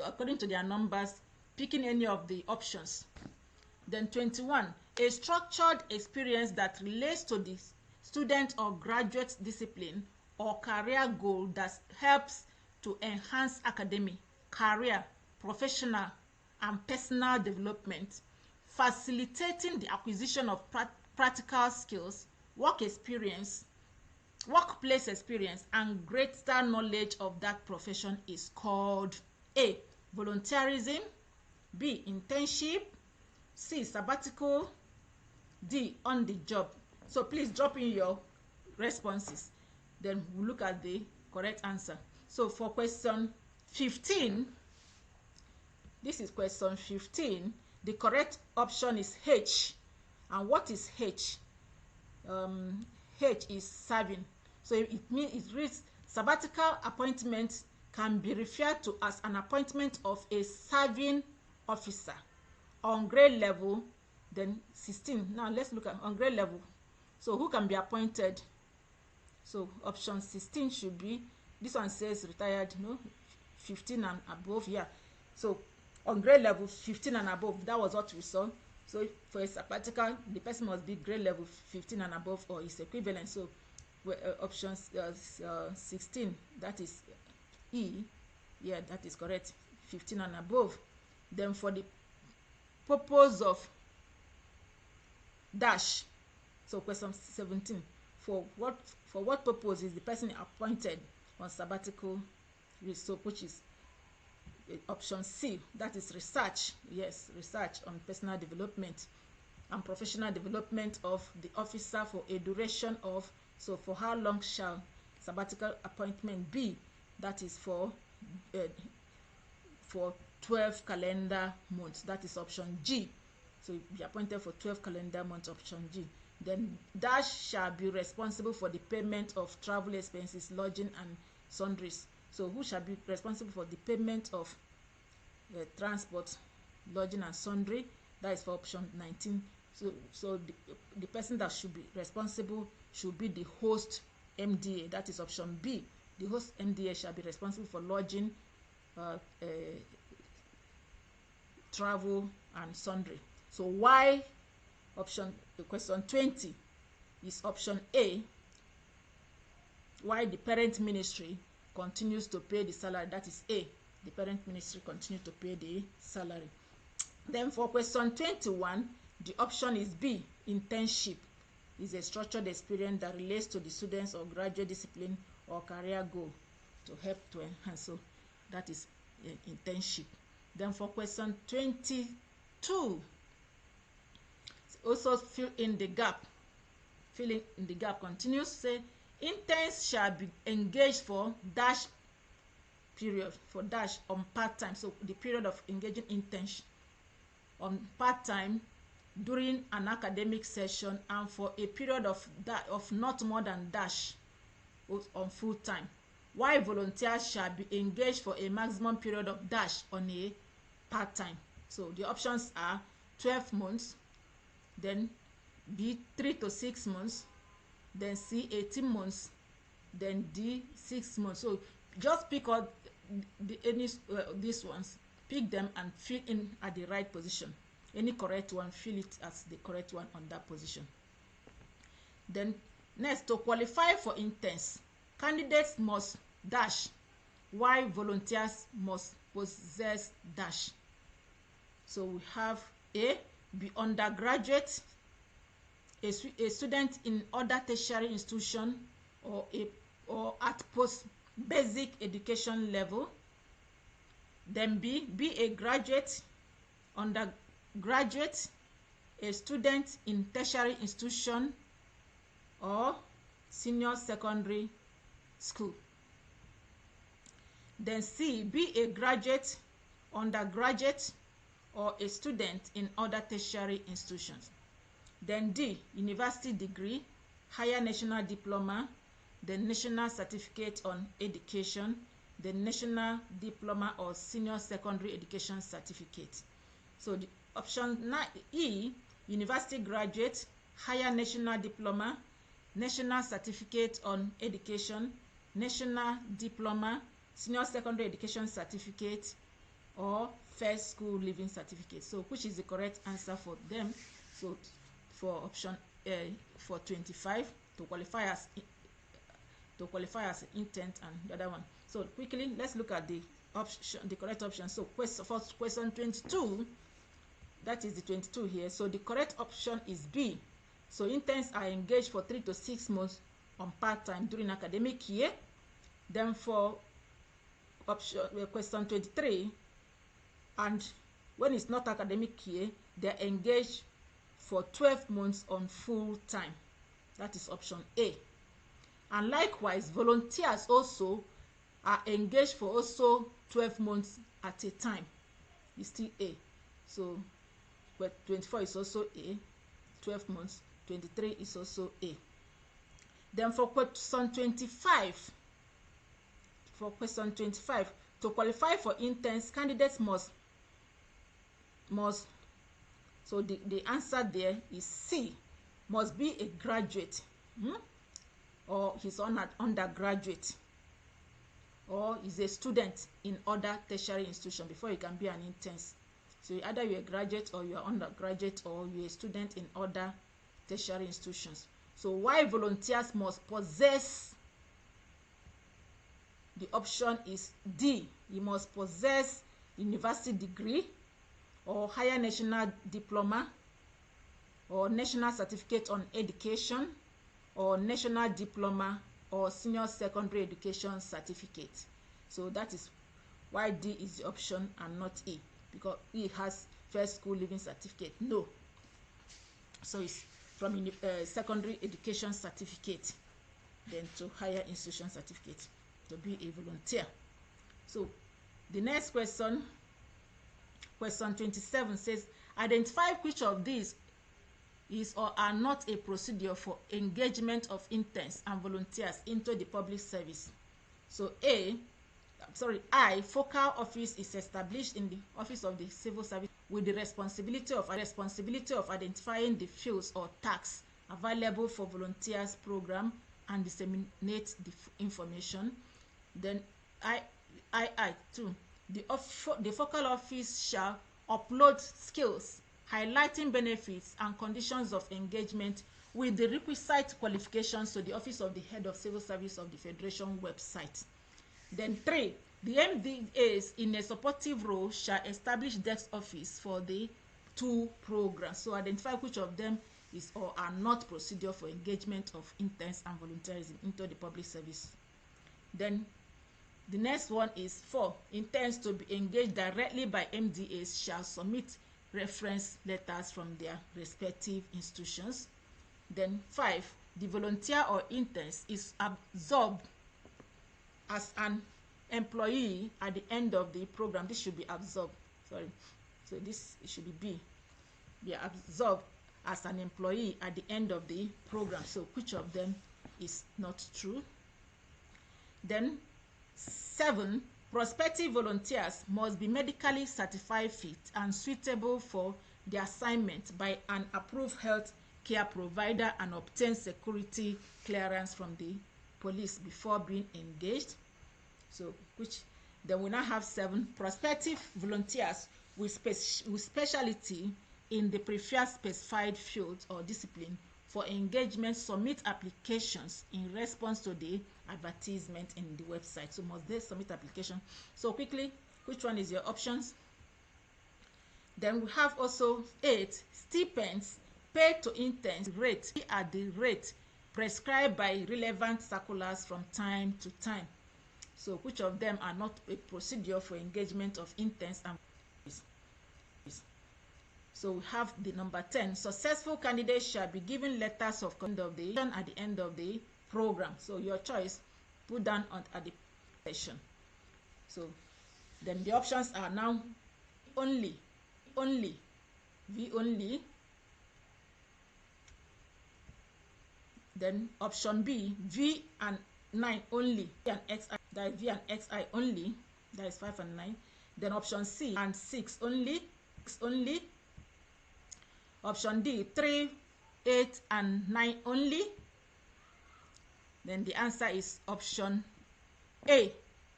according to their numbers, picking any of the options. Then 21. A structured experience that relates to the student or graduate discipline or career goal that helps to enhance academic, career, professional, and personal development, facilitating the acquisition of practical skills, workplace experience, and greater knowledge of that profession is called A, volunteerism, B, internship, C, sabbatical, D, on the job. So please drop in your responses. Then we'll look at the correct answer. So for question 15, this is question 15. The correct option is H. And what is H? H is serving. So it means it reads sabbatical appointment can be referred to as an appointment of a serving officer on grade level. Then 16. Now let's look at on grade level. So who can be appointed? So option 16 should be, this one says retired, no, 15 and above. Yeah. So on grade level 15 and above, that was what we saw. So for a sabbatical, the person must be grade level 15 and above or its equivalent. So option 16, that is E. Yeah, that is correct. 15 and above. Then for the purpose of dash, so question 17, for what purpose is the person appointed on sabbatical, so which is option C, that is research. Yes, research on personal development and professional development of the officer for a duration of, so for how long shall sabbatical appointment be? That is for 12 calendar months. That is option G. So be appointed for 12 calendar months, option G. Then dash shall be responsible for the payment of travel expenses, lodging, and sundries. So who shall be responsible for the payment of transport, lodging, and sundry? That is for option 19. So the person that should be responsible should be the host MDA. That is option B. The host MDA shall be responsible for lodging, travel, and sundry. So why question 20 is option A, why the parent ministry continues to pay the salary. That is A, the parent ministry continues to pay the salary. Then for question 21, the option is B, internship is a structured experience that relates to the students or graduate discipline or career goal to help to enhance. So that is internship. Then for question 22, also fill in the gap. Filling in the gap continues, say interns shall be engaged for dash period, for dash on part-time. So the period of engaging interns on part-time during an academic session and for a period of not more than dash on full-time. While volunteers shall be engaged for a maximum period of dash on a part-time. So the options are 12 months, then B, 3 to 6 months, then C, 18 months, then D, 6 months. So just pick out these ones, pick them and fill in at the right position. Any correct one, fill it as the correct one on that position. Then next, to qualify for interns, candidates must dash, while volunteers must possess dash. So we have A, be undergraduate, a student in other tertiary institution or at post basic education level. Then B, be a graduate, undergraduate, a student in tertiary institution or senior secondary school. Then C, be a graduate, undergraduate, or a student in other tertiary institutions. Then D, university degree, higher national diploma, the national certificate on education, the national diploma or senior secondary education certificate. So the option E, university graduate, higher national diploma, national certificate on education, national diploma, senior secondary education certificate, or first school living certificate. So which is the correct answer for them? So for option for 25 to qualify as intent, and the other one. So quickly let's look at the option, the correct option. So for question 22, that is the 22 here. So the correct option is B. So interns are engaged for 3 to 6 months on part-time during academic year. Then for option question 23, and when it's not academic year, they're engaged for 12 months on full time. That is option A. And likewise, volunteers also are engaged for also 12 months at a time. It's still A. So but 24 is also A, 12 months. 23 is also A. Then for question 25, to qualify for interns, candidates must so the answer there is C, must be a graduate, or he's on an undergraduate, or is a student in other tertiary institution before you can be an intern. So either you're a graduate, or you're undergraduate, or you're a student in other tertiary institutions. So why volunteers must possess, the option is D. You must possess university degree, or higher national diploma, or national certificate on education, or national diploma, or senior secondary education certificate. So that is why D is the option and not E, because E has first school living certificate. No. So it's from secondary education certificate then to higher institution certificate to be a volunteer. So the next question, question 27, says identify which of these is or are not a procedure for engagement of interns and volunteers into the public service. So I, focal office is established in the office of the civil service with the responsibility of identifying the fields or tasks available for volunteers program and disseminate the information. Then II, the focal office shall upload skills, highlighting benefits and conditions of engagement with the requisite qualifications to the office of the head of civil service of the federation website. Then 3, the MDAs in a supportive role shall establish desk office for the 2 programs. So identify which of them is or are not procedure for engagement of interns and volunteerism into the public service. Then the next one is 4, interns to be engaged directly by MDAs shall submit reference letters from their respective institutions. Then 5, the volunteer or interns is absorbed as an employee at the end of the program. This should be absorbed, sorry. So this should be B. Be absorbed as an employee at the end of the program. So which of them is not true? Then 7, prospective volunteers must be medically certified fit and suitable for the assignment by an approved health care provider and obtain security clearance from the police before being engaged. So then we now have 7, prospective volunteers with specialty in the preferred specified field or discipline for engagement submit applications in response to the advertisement in the website. So must they submit application? So quickly, which one is your options? Then we have also 8, stipends paid to interns rate at the rate prescribed by relevant circulars from time to time. So which of them are not a procedure for engagement of interns and so we have the number 10, successful candidates shall be given letters of at the end of the program. So your choice, put down at the session. So then the options are now only, V only, Then option B, V and 9 only, V and XI, that is V and XI only, that is 5 and 9. Then option C and 6 only, 6 only. Option D, 3, 8 and 9 only. Then the answer is option A.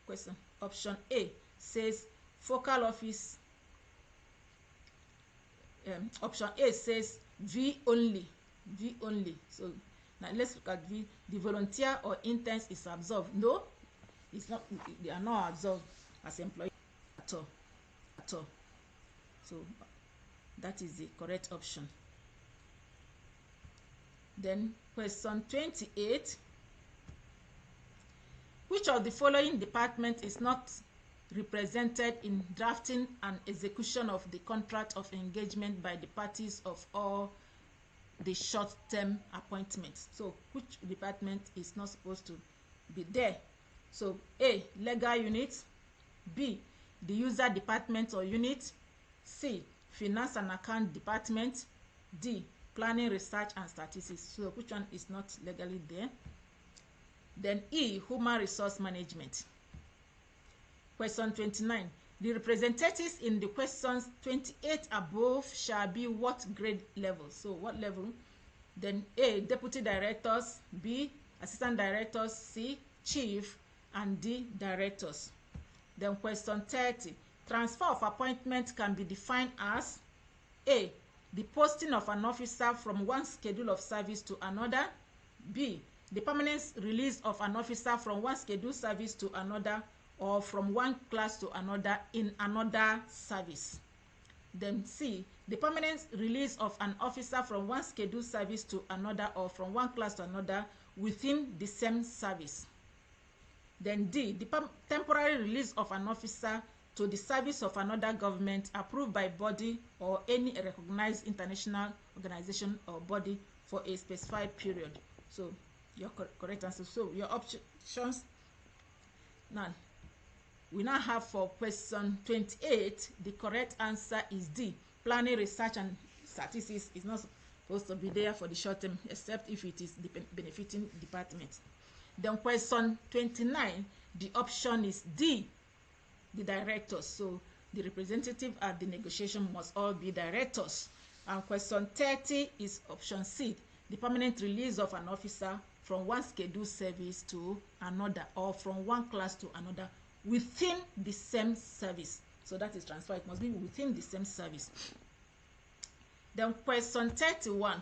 Question. Option A says focal office. Option A says V only. V only. So now let's look at V. The volunteer or intern is absorbed. No, it's not. They are not absorbed as employees at all. At all. So that is the correct option. Then question 28. Which of the following department is not represented in drafting and execution of the contract of engagement by the parties of all the short-term appointments? So which department is not supposed to be there? So A, legal unit. B, the user department or unit. C, finance and account department. D, planning, research and statistics. So which one is not legally there? Then E, human resource management. Question 29. The representatives in the questions 28 above shall be what grade level? So what level? Then A, deputy directors. B, assistant directors. C, chief. And D, directors. Then question 30. Transfer of appointment can be defined as A, the posting of an officer from one schedule of service to another. B, the permanent release of an officer from one scheduled service to another, or from one class to another in another service. Then C, the permanent release of an officer from one scheduled service to another, or from one class to another within the same service. Then D, the temporary release of an officer to the service of another government approved by body or any recognized international organization or body for a specified period. So your correct answer. So your options now, we now have for question 28, the correct answer is D. Planning, research and statistics is not supposed to be there for the short term, except if it is the benefiting department. Then question 29, the option is D, the directors. So the representative at the negotiation must all be directors. And question 30 is option C, the permanent release of an officer from one scheduled service to another, or from one class to another within the same service. So that is transfer. It must be within the same service. Then question 31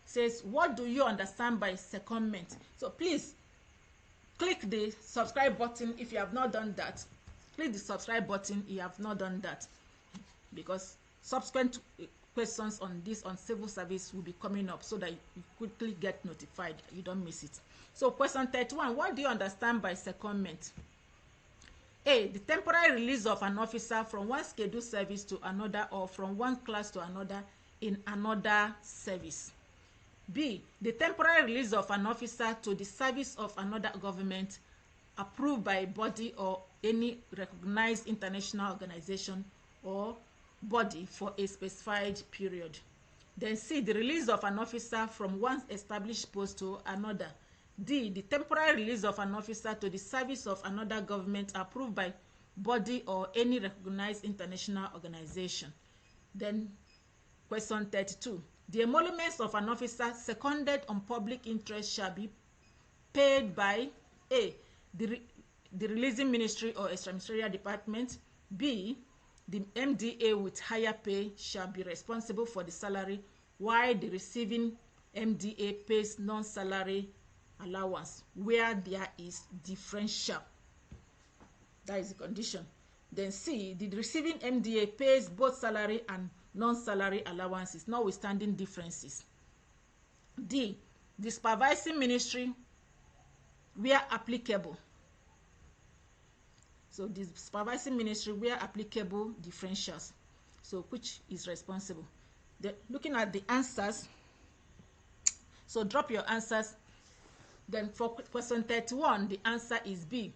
says, what do you understand by secondment? So please click the subscribe button if you have not done that. Click the subscribe button if you have not done that, because subsequent questions on this, on civil service, will be coming up, so that you quickly get notified, you don't miss it. So question 31, what do you understand by secondment? A, the temporary release of an officer from one scheduled service to another, or from one class to another in another service. B, the temporary release of an officer to the service of another government approved by a body or any recognized international organization or body for a specified period. Then C, the release of an officer from one established post to another. D, the temporary release of an officer to the service of another government approved by body or any recognized international organization. Then question 32, the emoluments of an officer seconded on public interest shall be paid by A, the releasing ministry or extraministerial department. B, the MDA with higher pay shall be responsible for the salary, while the receiving MDA pays non-salary allowance where there is differential. That is the condition. Then C, the receiving MDA pays both salary and non-salary allowances, notwithstanding differences. D, the supervising ministry where applicable. So the supervising ministry where applicable differentials. So which is responsible? Looking at the answers, so drop your answers. Then for question 31, the answer is B.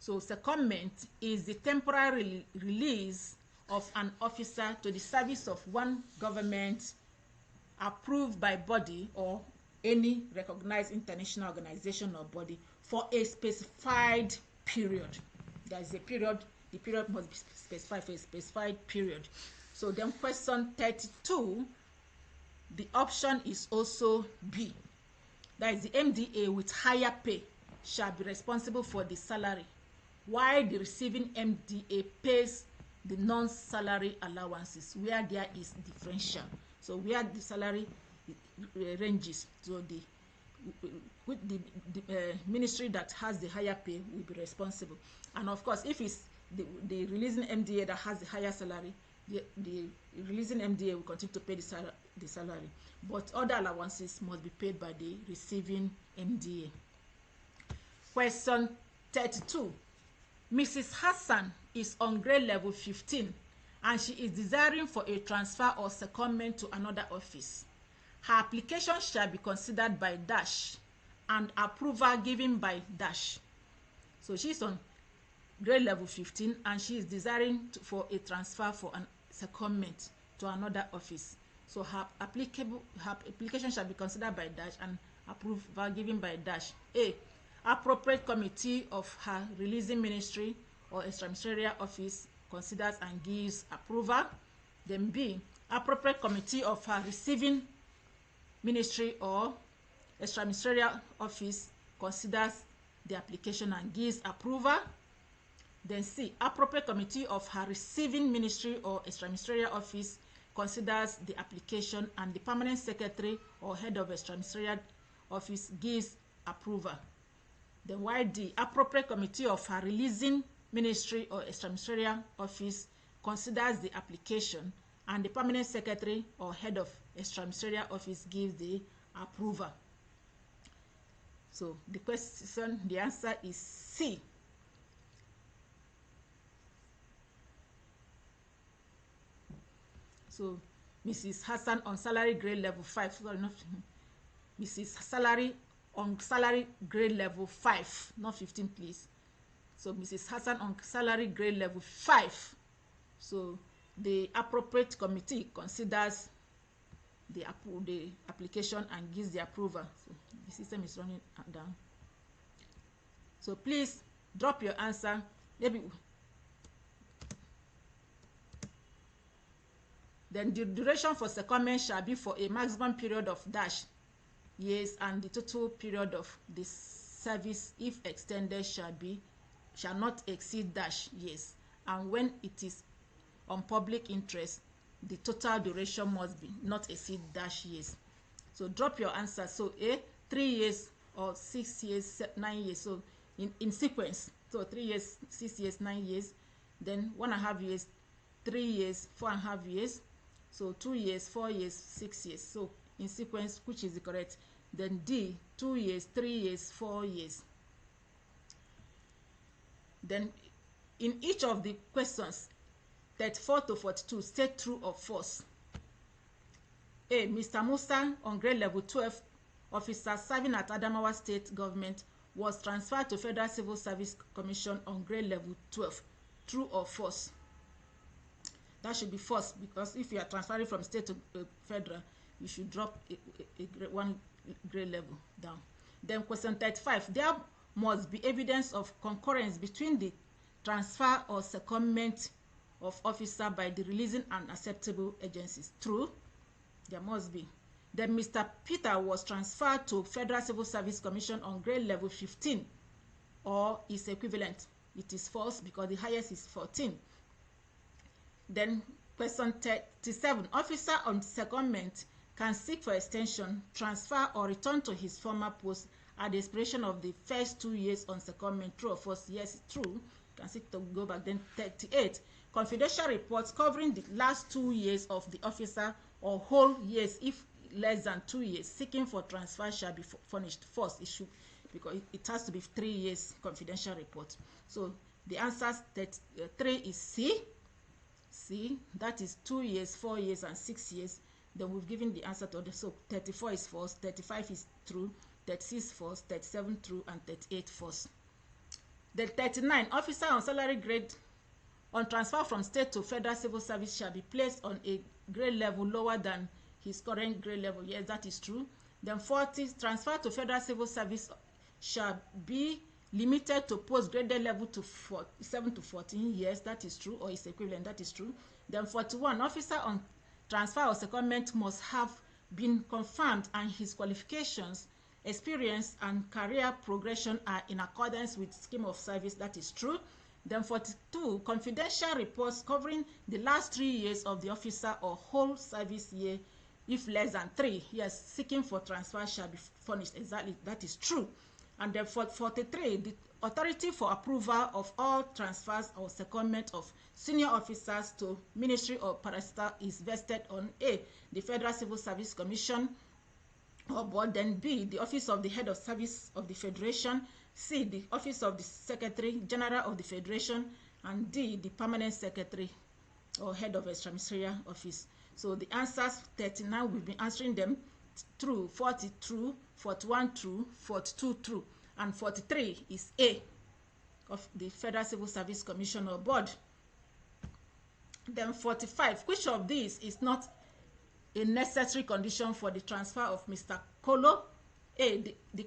So secondment is the temporary release of an officer to the service of one government approved by body or any recognized international organization or body for a specified period. There is a period, the period must be specified for a specified period. So then question 32, the option is also B. That is, the MDA with higher pay shall be responsible for the salary, while the receiving MDA pays the non-salary allowances where there is differential. So where the salary ranges, so the ministry that has the higher pay will be responsible. And of course, if it's the releasing MDA that has the higher salary, the releasing MDA will continue to pay the salary, but other allowances must be paid by the receiving MDA. Question 32. Mrs. Hassan is on grade level 15 and she is desiring for a transfer or secondment to another office. Her application shall be considered by dash and approval given by dash. So she's on grade level 15 and she is desiring for a transfer for a secondment to another office. So her application shall be considered by dash and approval given by dash. A. Appropriate committee of her releasing ministry or extraministerial office considers and gives approval. Then B. Appropriate committee of her receiving ministry or extraministerial office considers the application and gives approval. Then C. Appropriate committee of her receiving ministry or extraministerial office considers the application and the permanent secretary or head of extraministerial office gives approval. Then YD, appropriate committee of her releasing ministry or extraministerial office considers the application and the permanent secretary or head of extraministerial office gives the approval. So the question, the answer is C. So Mrs. Hassan on salary grade level 5, sorry, not Mrs. Salary on salary grade level 5, not 15 please. So Mrs. Hassan on salary grade level 5. So the appropriate committee considers the application and gives the approval. So the system is running down. So please drop your answer. Maybe then the duration for secondment shall be for a maximum period of dash years, and the total period of the service, if extended, shall not exceed dash years. And when it is on public interest, the total duration must be not exceed dash years. So drop your answer. So A, 3 years or 6 years, 9 years. So in sequence. So 3 years, 6 years, 9 years. Then 1.5 years, 3 years, 4.5 years. So 2 years, 4 years, 6 years. So in sequence, which is the correct? Then D, 2 years, 3 years, 4 years. Then in each of the questions, 34 to 42, state true or false. A. Mr. Musa, on grade level 12 officer serving at Adamawa State Government, was transferred to Federal Civil Service Commission on grade level 12. True or false? That should be false, because if you are transferring from state to federal, you should drop one grade level down. Then question 35. There must be evidence of concurrence between the transfer or secondment of officer by the releasing and acceptable agencies. True. There must be. Then Mr. Peter was transferred to Federal Civil Service Commission on grade level 15 or its equivalent. It is false, because the highest is 14. Then question 37. Officer on secondment can seek for extension, transfer, or return to his former post at the expiration of the first 2 years on secondment. True or false? Yes, true. Can seek to go back. Then 38. Confidential reports covering the last 2 years of the officer or whole years, if less than 2 years, seeking for transfer shall be furnished. False. It should, because it has to be 3 years confidential report. So the answer 3 is C. C, that is 2 years, 4 years, and 6 years. Then we've given the answer to the, so 34 is false, 35 is true, 36 false, 37 true, and 38 false. Then 39, officer on salary grade on transfer from state to federal civil service shall be placed on a grade level lower than his current grade level. Yes, that is true. Then 40, transfer to federal civil service shall be limited to post-graded level to 7 to 14 years. That is true, or its equivalent. That is true. Then 41, officer on transfer or secondment must have been confirmed and his qualifications, experience, and career progression are in accordance with scheme of service. That is true. Then 42, confidential reports covering the last 3 years of the officer or whole service year, if less than 3, yes, seeking for transfer shall be furnished. Exactly, that is true. And then for 43, the authority for approval of all transfers or secondment of senior officers to ministry or parastatal is vested on A, the Federal Civil Service Commission or board, then B, the office of the head of service of the Federation, C, the office of the Secretary General of the Federation, and D, the permanent secretary or head of extraministerial office. So the answers 39, we've been answering them true, 40 true, 41 true, 42 true, and 43 is A of the Federal Civil Service Commission or board. Then 45, which of these is not a necessary condition for the transfer of Mr. Kolo? A, the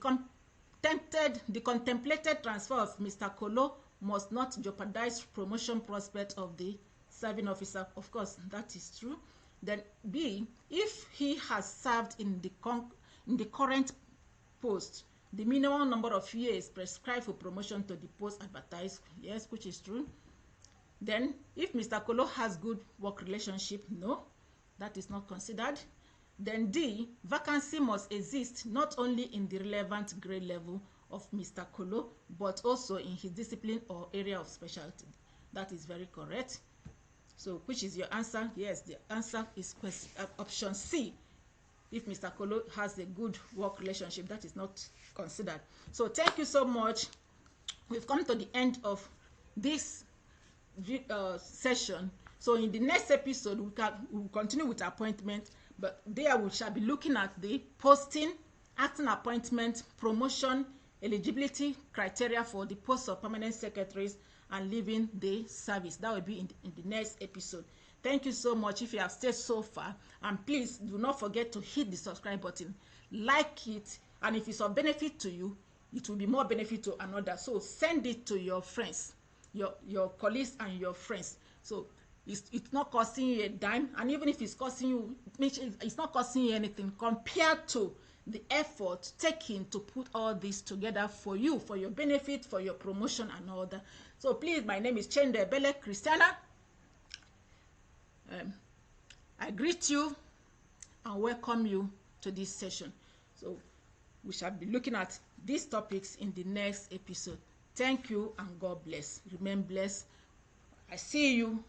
contemplated transfer of Mr. Kolo must not jeopardize promotion prospect of the serving officer. Of course, that is true. Then B, if he has served in the current post the minimum number of years prescribed for promotion to the post advertised. Yes, which is true. Then if Mr. Kolo has good work relationship, no, that is not considered. Then D, vacancy must exist not only in the relevant grade level of Mr. Kolo, but also in his discipline or area of specialty. That is very correct. So which is your answer? Yes, the answer is option C. If Mr. Kolo has a good work relationship, that is not considered. So thank you so much. We've come to the end of this session. So in the next episode, we'll continue with appointment, but there we shall be looking at the posting, acting appointment, promotion, eligibility criteria for the post of permanent secretaries, and leaving the service. That will be in the next episode. Thank you so much if you have stayed so far, and please do not forget to hit the subscribe button, like it, and if it's of benefit to you, it will be more benefit to another. So send it to your friends, your colleagues and your friends. So it's not costing you a dime, and even if it's costing you, it's not costing you anything compared to the effort taken to put all this together for you, for your benefit, for your promotion and all that. So please, my name is Chende Bele Christiana. I greet you and welcome you to this session. So we shall be looking at these topics in the next episode. Thank you and God bless. Remain blessed. I see you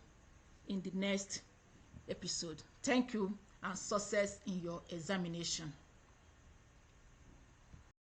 in the next episode. Thank you and success in your examination.